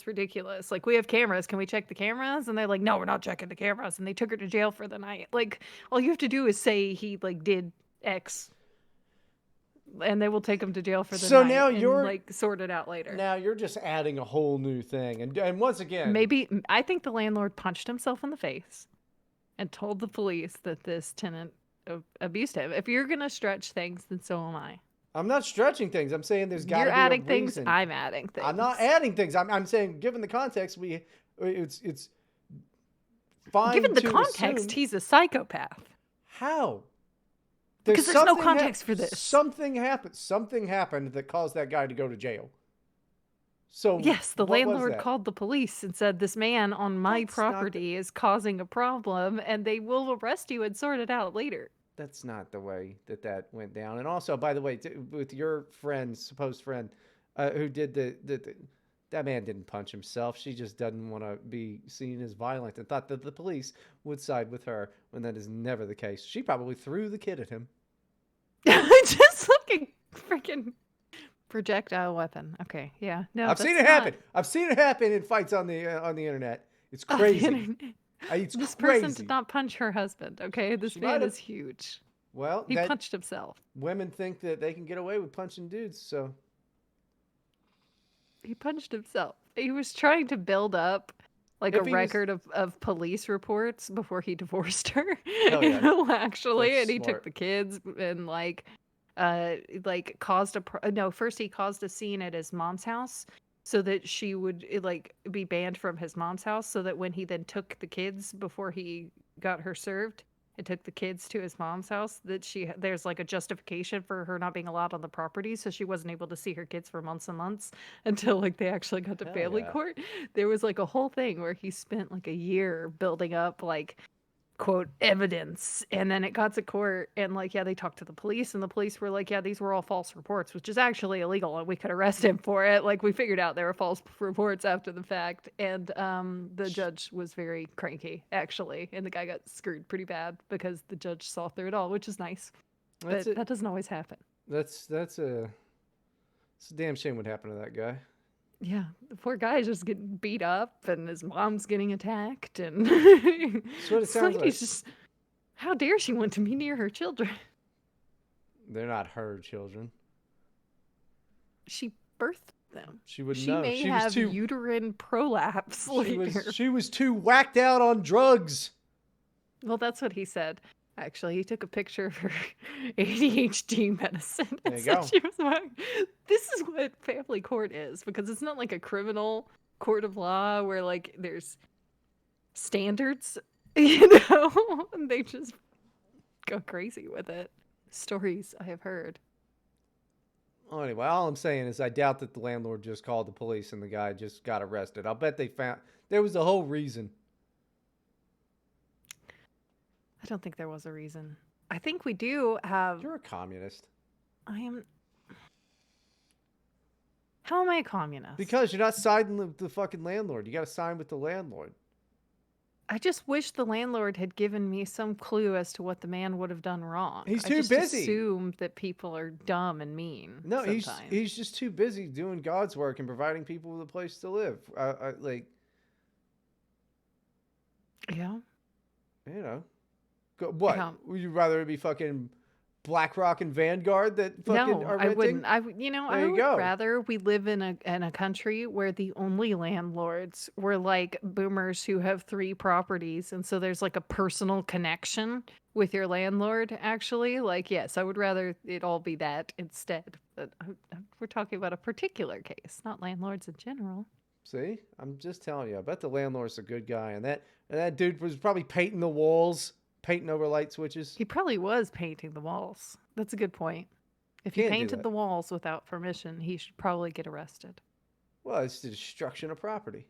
ridiculous. Like, we have cameras. Can we check the cameras? And they're like, no, we're not checking the cameras. And they took her to jail for the night. Like, all you have to do is say he, like, did X, and they will take him to jail for the So night now and, you're like, sort it out later. now you're just adding a whole new thing, and once again, Maybe I think the landlord punched himself in the face and told the police that this tenant abused him. If you're gonna stretch things, then so am I. I'm not stretching things. I'm saying there's got You're to be a adding things. reason. I'm adding I'm not things. adding things. I'm saying given the context, it's fine Given the to context, assume he's a psychopath. how. Because there's no context for this. Something happened. Something happened that caused that guy to go to jail. So Yes, the what was landlord that? called the police and said this man on my That's not the, property is causing a problem, and they will arrest you and sort it out later. that's not the way that went down. And also, by the way, with your friend, supposed friend, who did that man didn't punch himself. She just doesn't want to be seen as violent and thought that the police would side with her when that is never the case. She probably threw the kid at him. Just looking freaking projectile weapon. Okay, yeah, no, I've seen that's it not happen. I've seen it happen in fights on the internet. It's on the crazy. internet. It's This crazy. person did not punch her husband. Okay, this She might man have. is huge. Well, He that punched himself. women think that they can get away with punching dudes. So He punched himself. He was trying to build up like a if he was, record of police reports before he divorced her. hell yeah, Actually, that's and he took smart. the kids and like caused no, first he caused a scene at his mom's house so that she would like be banned from his mom's house, so that when he then took the kids before he got her served and took the kids to his mom's house, that there's like a justification for her not being allowed on the property, so she wasn't able to see her kids for months and months until like they actually got to Hell family yeah. court. There was like a whole thing where he spent like a year building up like quote evidence, and then it got to court and like yeah, they talked to the police and the police were like, yeah, these were all false reports, which is actually illegal and we could arrest him for it. Like we figured out they were false reports after the fact, and the judge was very cranky actually, and the guy got screwed pretty bad because the judge saw through it all, which is nice, That's but it. that doesn't always happen. That's a it's a damn shame what happened to that guy. Yeah, the poor guy is just getting beat up and his mom's getting attacked, and That's what it this sounds like. lady's just, how dare she want to be near her children. They're not her children. She birthed them. She would She know. may She was have too. uterine prolapse later. She was too whacked out on drugs. Well, that's what he said. Actually, he took a picture of her ADHD medicine There and you said go. she was wearing. This is what family court is, because it's not like a criminal court of law where like there's standards, you know. And they just go crazy with it. Stories I have heard. Well, anyway, all I'm saying is I doubt that the landlord just called the police and the guy just got arrested. I'll bet they found there was a whole reason. I don't think there was a reason. I think we do have. You're a communist. I am. How am I a communist? Because you're not siding with the fucking landlord. You got to side with the landlord. I just wish the landlord had given me some clue as to what the man would have done wrong. He's I too just busy. assumed that people are dumb and mean. No, sometimes. he's just too busy doing God's work and providing people with a place to live. Like Yeah. You know, what Yeah. would you rather it be fucking BlackRock and Vanguard that fucking No, are I renting? wouldn't. You know, There I you would go. rather we live in a country where the only landlords were like boomers who have three properties, and so there's like a personal connection with your landlord. Actually, like yes, I would rather it all be that instead. But we're talking about a particular case, not landlords in general. See, I'm just telling you. I bet the landlord's a good guy, and that dude was probably painting the walls, painting over light switches. He probably was painting the walls. That's a good point. If he Can't do painted that. the walls without permission, he should probably get arrested. Well, it's the destruction of property.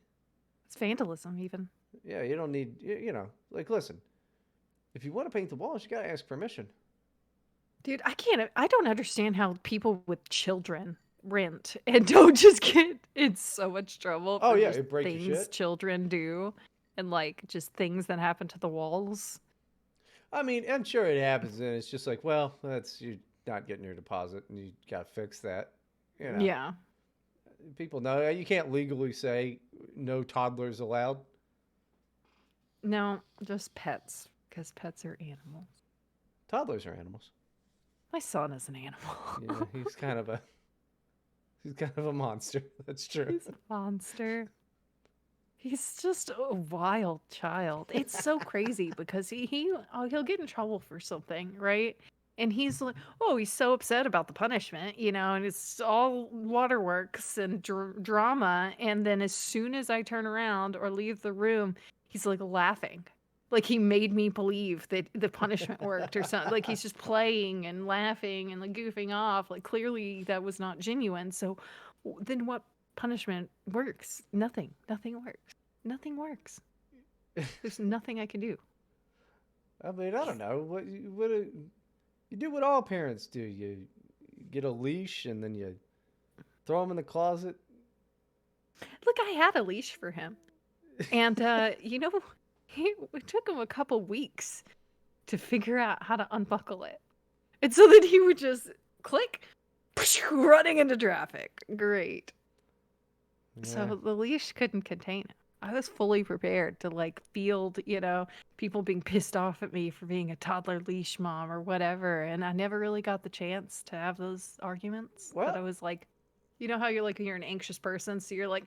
It's vandalism, even. Yeah, you don't need, like, listen, if you want to paint the walls, you got to ask permission. Dude, I don't understand how people with children rent and don't just get in so much trouble Oh, for yeah, just it breaks your things shit. children do and like just things that happen to the walls. I mean, I'm sure it happens, and it's just like, well, that's you not getting your deposit, and you got to fix that. You know, Yeah. people know you can't legally say no toddlers allowed. No, just pets because pets are animals. Toddlers are animals. My son is an animal. Yeah, he's kind of a monster. That's true. He's a monster. He's just a wild child. It's so crazy because he'll get in trouble for something, right? And he's like, oh, he's so upset about the punishment, you know, and it's all waterworks and drama. And then as soon as I turn around or leave the room, he's like laughing. Like he made me believe that the punishment worked or something. Like he's just playing and laughing and like goofing off. Like clearly that was not genuine. So then what punishment works? Nothing. Nothing works. Nothing works. There's nothing I can do. I mean, I don't know you do what all parents do. You get a leash and then you throw him in the closet. Look, I had a leash for him. And, you know, it took him a couple weeks to figure out how to unbuckle it. And so then he would just click, running into traffic. Great. Yeah. So the leash couldn't contain it. I was fully prepared to like field, you know, people being pissed off at me for being a toddler leash mom or whatever. And I never really got the chance to have those arguments. But I Well, was like, you know how you're an anxious person, so you're like,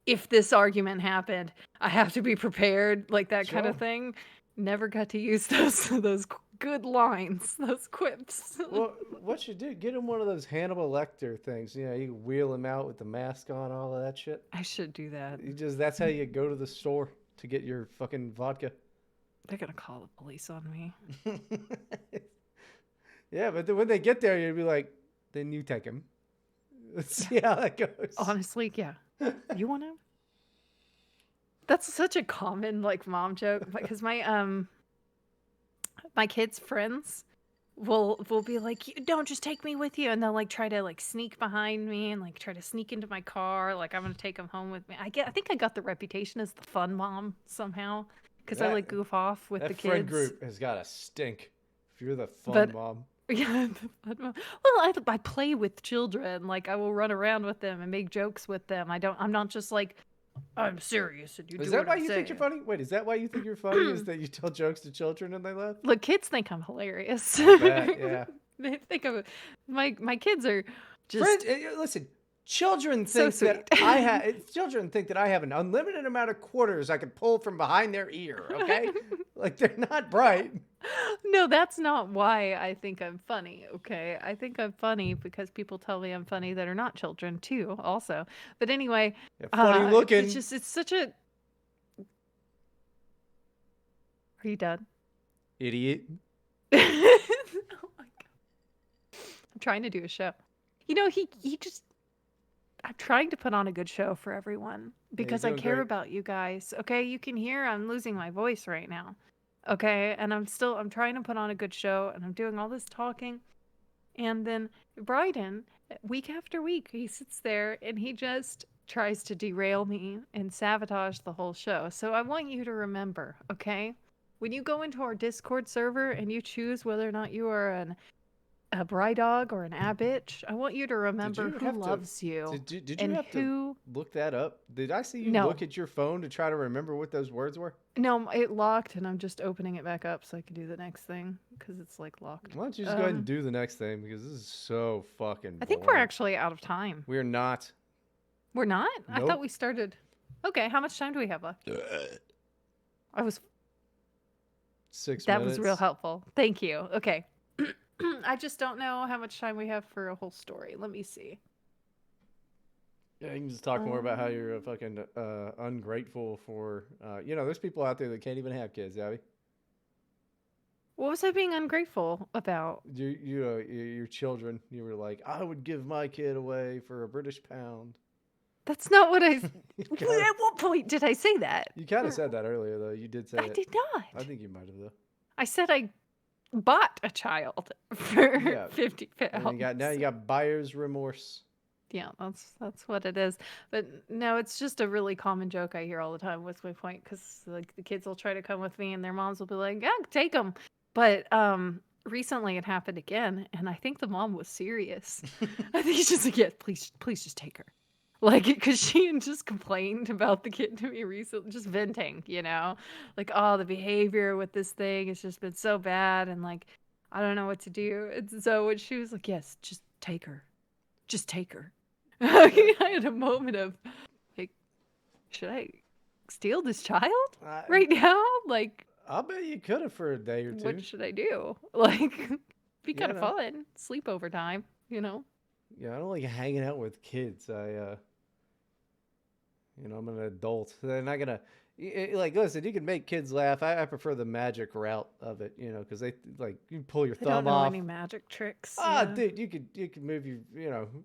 if this argument happened, I have to be prepared, like that kind of sure. thing. Never got to use those good lines, those quips. Well, what you do? Get him one of those Hannibal Lecter things. You know, you wheel him out with the mask on, all of that shit. I should do that. That's how you go to the store to get your fucking vodka. They're gonna call the police on me. Yeah, but then when they get there, you'd be like, then you take him. Let's see how that goes. Honestly, yeah. You want to? That's such a common like mom joke because my kids' friends will be like, "You don't just take me with you," and they'll like try to like sneak behind me and like try to sneak into my car. Like I'm gonna take them home with me. I think I got the reputation as the fun mom somehow because I That like goof off with that the friend kids. group has got to stink if you're the fun But mom. yeah, the fun mom. Well, I play with children. Like I will run around with them and make jokes with them. I'm not just like I'm serious and you Is do that what why I you think you're say. funny? Wait, is that why you think you're funny? Is that you tell jokes to children and they laugh? Look, kids think I'm hilarious. I bet, yeah. They think of my kids are Friend, just listen. Children so think that sweet. I have. Children think that I have an unlimited amount of quarters I can pull from behind their ear. Okay, like they're not bright. No, that's not why I think I'm funny, okay? I think I'm funny because people tell me I'm funny that are not children too, also. But anyway, Yeah, funny looking it's such a Are you done? idiot. Oh my god. I'm trying to do a show. You know, he just I'm trying to put on a good show for everyone Yeah, you're because I doing care great. about you guys. Okay, you can hear I'm losing my voice right now. Okay, and I'm trying to put on a good show and I'm doing all this talking. And then Bryden, week after week, he sits there and he just tries to derail me and sabotage the whole show. So I want you to remember, okay? When you go into our Discord server and you choose whether or not you are a bry dog or an abbitch, I want you to Did remember you who have to? loves you Did you and have to who. look that up? Did I see you No, look at your phone to try to remember what those words were? no, it locked, and I'm just opening it back up so I can do the next thing because it's like locked. Why don't you just go ahead and do the next thing because this is so fucking I think we're boring. actually out of time. We're not. We're not? I thought Nope. we started. Okay, how much time do we have left? I was. Six That was real minutes. helpful. Thank you. Okay. I just don't know how much time we have for a whole story. Let me see. Yeah, you can just talk more about how you're a Um, fucking ungrateful for. There's people out there that can't even have kids, Abby. what was I being ungrateful about? Your children. You were like, I would give my kid away for a British pound. That's not what I. you At kind of what point did I say that? you kind of said that earlier though. You did say I it. did I not. think you might have though. I said I bought a child for Yeah, 50 and then now pounds. you got buyer's remorse. Yeah, that's what it is. But no, it's just a really common joke I hear all the time. What's my point? Because like the kids will try to come with me, and their moms will be like, "Yeah, take them." But recently it happened again, and I think the mom was serious. I think she's just like, "Yeah, please, just take her." Like, because she had just complained about the kid to me recently, just venting, like, oh, the behavior with this thing has just been so bad, and like, I don't know what to do. And so when she was like, "Yes, just take her." Yeah, I had a moment of like, should I steal this child I right now? Like, I'll bet you could have for a day or what two. should I do? Like, be kind You of know. fun. Sleepover time. Yeah, I don't like hanging out with kids. I'm an adult. They're not gonna like listen. You can make kids laugh. I prefer the magic route of it. Because they like you pull your I don't thumb know off. any magic tricks. Ah, Yeah. dude, you could move your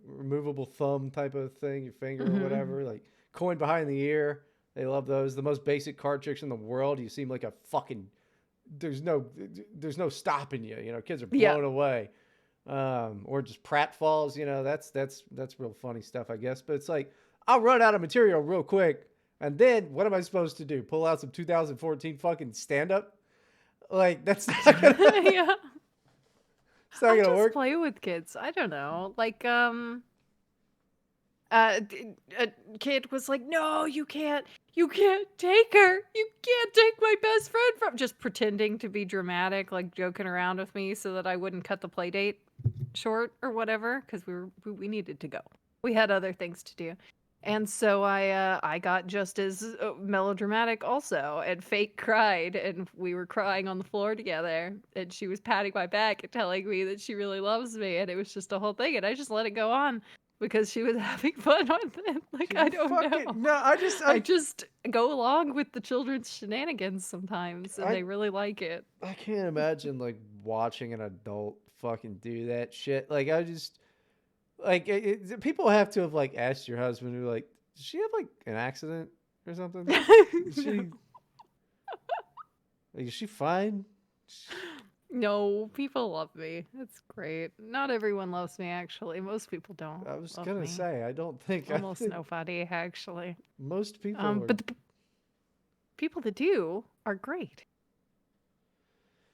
removable thumb type of thing, your finger or Hmm. whatever. Like coin behind the ear. They love those. The most basic card tricks in the world. You seem like a fucking. There's no there's no stopping you. Kids are Yeah. blown away. Or just pratfalls. That's real funny stuff, I guess. But it's like I'll run out of material real quick, and then what am I supposed to do? Pull out some 2014 fucking stand up? Like that's not gonna Yeah. it's not I gonna just work. play with kids. I don't know. Like, a kid was like, "No, you can't take her. You can't take my best friend from," just pretending to be dramatic, like joking around with me so that I wouldn't cut the play date short or whatever because we needed to go. We had other things to do. And so I got just as melodramatic also and fake cried, and we were crying on the floor together, and she was patting my back and telling me that she really loves me, and it was just a whole thing, and I just let it go on because she was having fun with it. Like, I You don't fucking know. no. I just I just go along with the children's shenanigans sometimes, and I they really like it. I can't imagine like watching an adult fucking do that shit. Like I just like people have to have like asked your husband who like did she have like an accident or something? Is No. she like is she fine? No, people love me. It's great. Not everyone loves me, actually. Most people don't I was love gonna me. say I Almost think nobody, actually. most people are. But the people that do are great.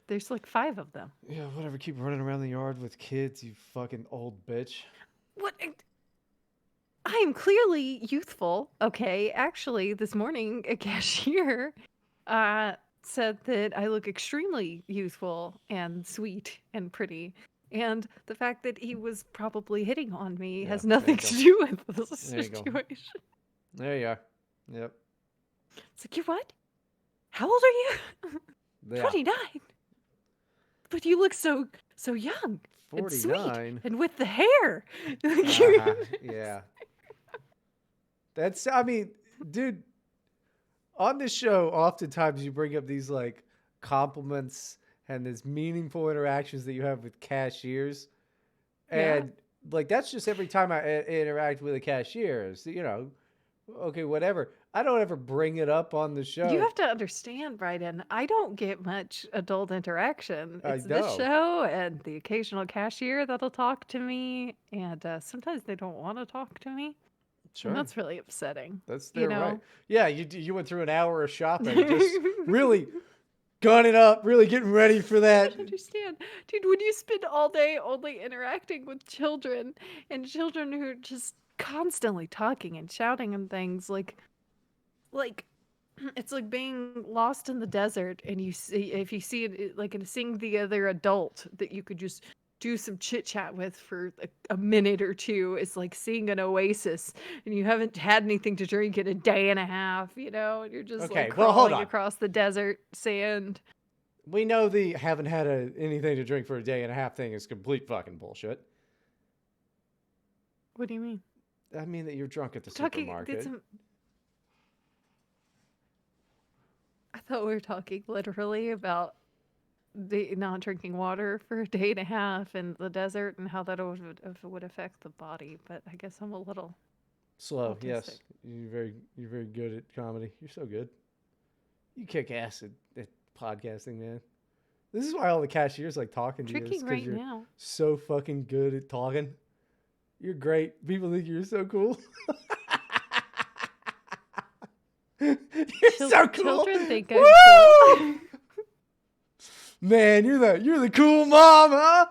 There's like 5 of them. Yeah, whatever. Keep running around the yard with kids, you fucking old bitch. What? I am clearly youthful. Okay, actually, this morning a cashier uh, said that I look extremely youthful and sweet and pretty. And the fact that he was probably hitting on me Yeah, has there you nothing go. to do with this There you go. situation. There you are. Yep. It's like, you're what? How old are you? Yeah. 29. But you look so young and sweet 49. and with the hair. Uh huh. Yeah. I mean, dude, on this show, oftentimes you bring up these like compliments and these meaningful interactions that you have with cashiers. Yeah. And like, that's just every time I interact with a cashier. So, okay, whatever. I don't ever bring it up on the You show. have to understand, Bryden, I don't get much adult interaction. I It's this know. show and the occasional cashier that'll talk to me, and sometimes they don't want to talk to me, and Sure. that's really upsetting, That's you their right. know? Yeah, you went through an hour of shopping. Just really gunning up, really getting ready for I that. don't understand. Dude, when you spend all day only interacting with children and children who are just constantly talking and shouting and things, like it's like being lost in the desert and you see if you see it like and seeing the other adult that you could just do some chit chat with for a minute or two is like seeing an oasis and you haven't had anything to drink in a day and a half, and you're just like Okay, well, hold crawling on. across the desert sand. We know the haven't had anything to drink for a day and a half thing is complete fucking bullshit. What do you mean? I mean that you're drunk at the Talking did supermarket. some I thought we were talking literally about the not drinking water for a day and a half in the desert and how that would affect the body, but I guess I'm a little Slow, autistic. yes. You're very good at comedy. You're so good. You kick ass at podcasting, man. This is why all the cashiers like talking to you, Drinking because right you're now. so fucking good at talking. You're great. People think you're so cool. You're so cool. Children think I'm cool. Woo! Man, you're the cool mom, huh?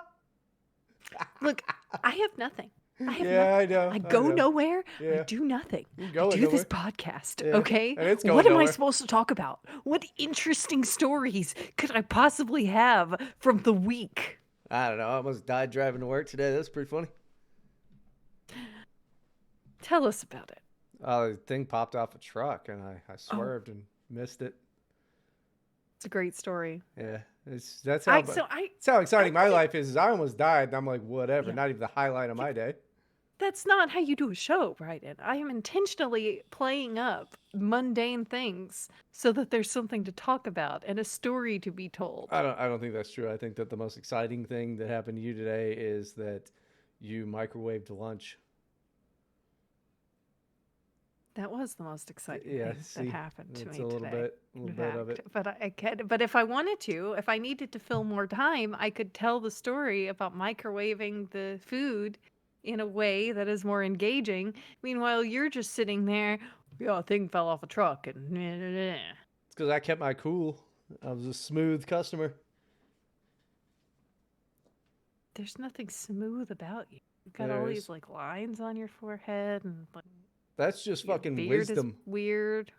Look, I have nothing. I have Yeah, nothing. I know. I go know. nowhere. I Yeah. do nothing. You're I going do this nowhere. podcast, Yeah. okay? And it's going What am I nowhere. supposed to talk about? What interesting stories could I possibly have from the week? I don't know. I almost died driving to work today. That's pretty funny. Tell us about it. The thing popped off a truck, and I swerved and missed it. It's a great story. Yeah, that's how exciting my life is. I almost died, and I'm like, whatever. Yeah. Not even the highlight of my day. That's not how you do a show, Bryden. I am intentionally playing up mundane things so that there's something to talk about and a story to be told. I don't think that's true. I think that the most exciting thing that happened to you today is that you microwaved lunch. That was the most exciting thing that happened to me a little today. bit of it. But I could. But if I wanted to, if I needed to fill more time, I could tell the story about microwaving the food in a way that is more engaging. Meanwhile, you're just sitting there. Yeah, a thing fell off a truck, and It's because I kept my cool. I was a smooth customer. there's nothing smooth about you. You've got all these like lines on your forehead, and like that's just your fucking beard wisdom. is weird.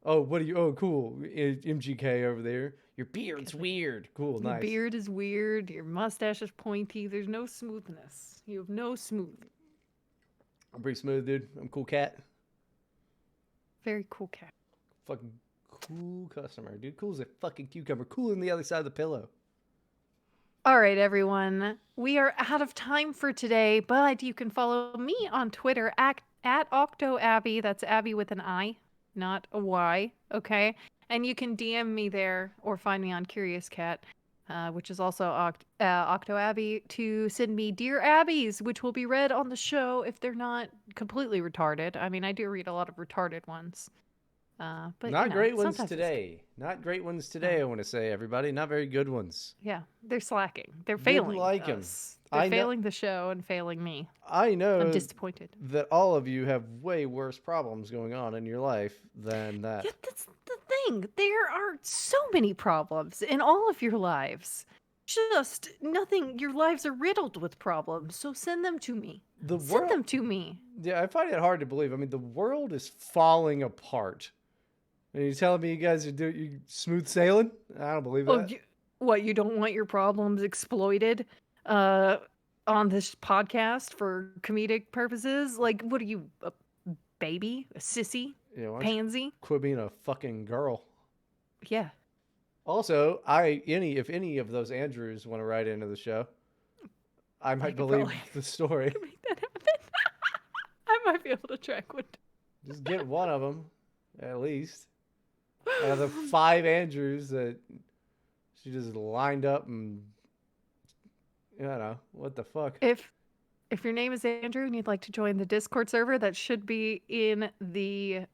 Oh, what are you? Oh, cool. MGK over there. Your beard's weird. Cool, Your nice. beard is weird. Your mustache is pointy. There's no smoothness. You have no smooth. I'm pretty smooth, dude. I'm a cool cat. Very cool cat. Fucking cool customer, dude. Cool as a fucking cucumber. Cool on the other side of the pillow. All right, everyone. We are out of time for today, but you can follow me on Twitter at OctoAbby. That's Abby with an I, not a Y. Okay. And you can DM me there or find me on Curious Cat, which is also OctoAbby, to send me Dear Abbies, which will be read on the show if they're not completely retarded. I mean, I do read a lot of retarded ones. But not great ones sometimes today. Not great ones today, I want to say, everybody. Not very good ones. Yeah, they're slacking. They're failing like us. They're failing the show and failing me. I know. I'm disappointed. That all of you have way worse problems going on in your life than that. Yeah, that's the thing. There are so many problems in all of your lives. Just nothing. Your lives are riddled with problems. So send them to me. Send them to me. Yeah, I find it hard to believe. I mean, the world is falling apart. And you're telling me you guys are you smooth sailing? I don't believe that. You don't want your problems exploited on this podcast for comedic purposes? Like, what are you, a baby? A sissy? Pansy? Quit being a fucking girl. Yeah. Also, if any of those Andrews want to write into the show, I might believe the story. Make that happen. I might be able to track one. Just get one of them, at least. Out of the 5 Andrews that she just lined up and, I don't know, what the fuck. If your name is Andrew and you'd like to join the Discord server, that should be in the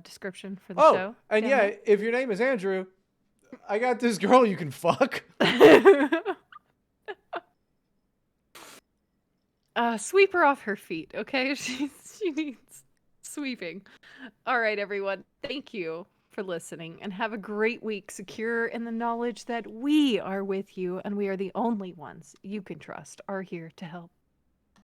description for the show. And yeah, if your name is Andrew, I got this girl you can fuck. Sweep her off her feet, okay? She needs sweeping. All right, everyone. Thank you for listening, and have a great week, secure in the knowledge that we are with you and we are the only ones you can trust are here to help.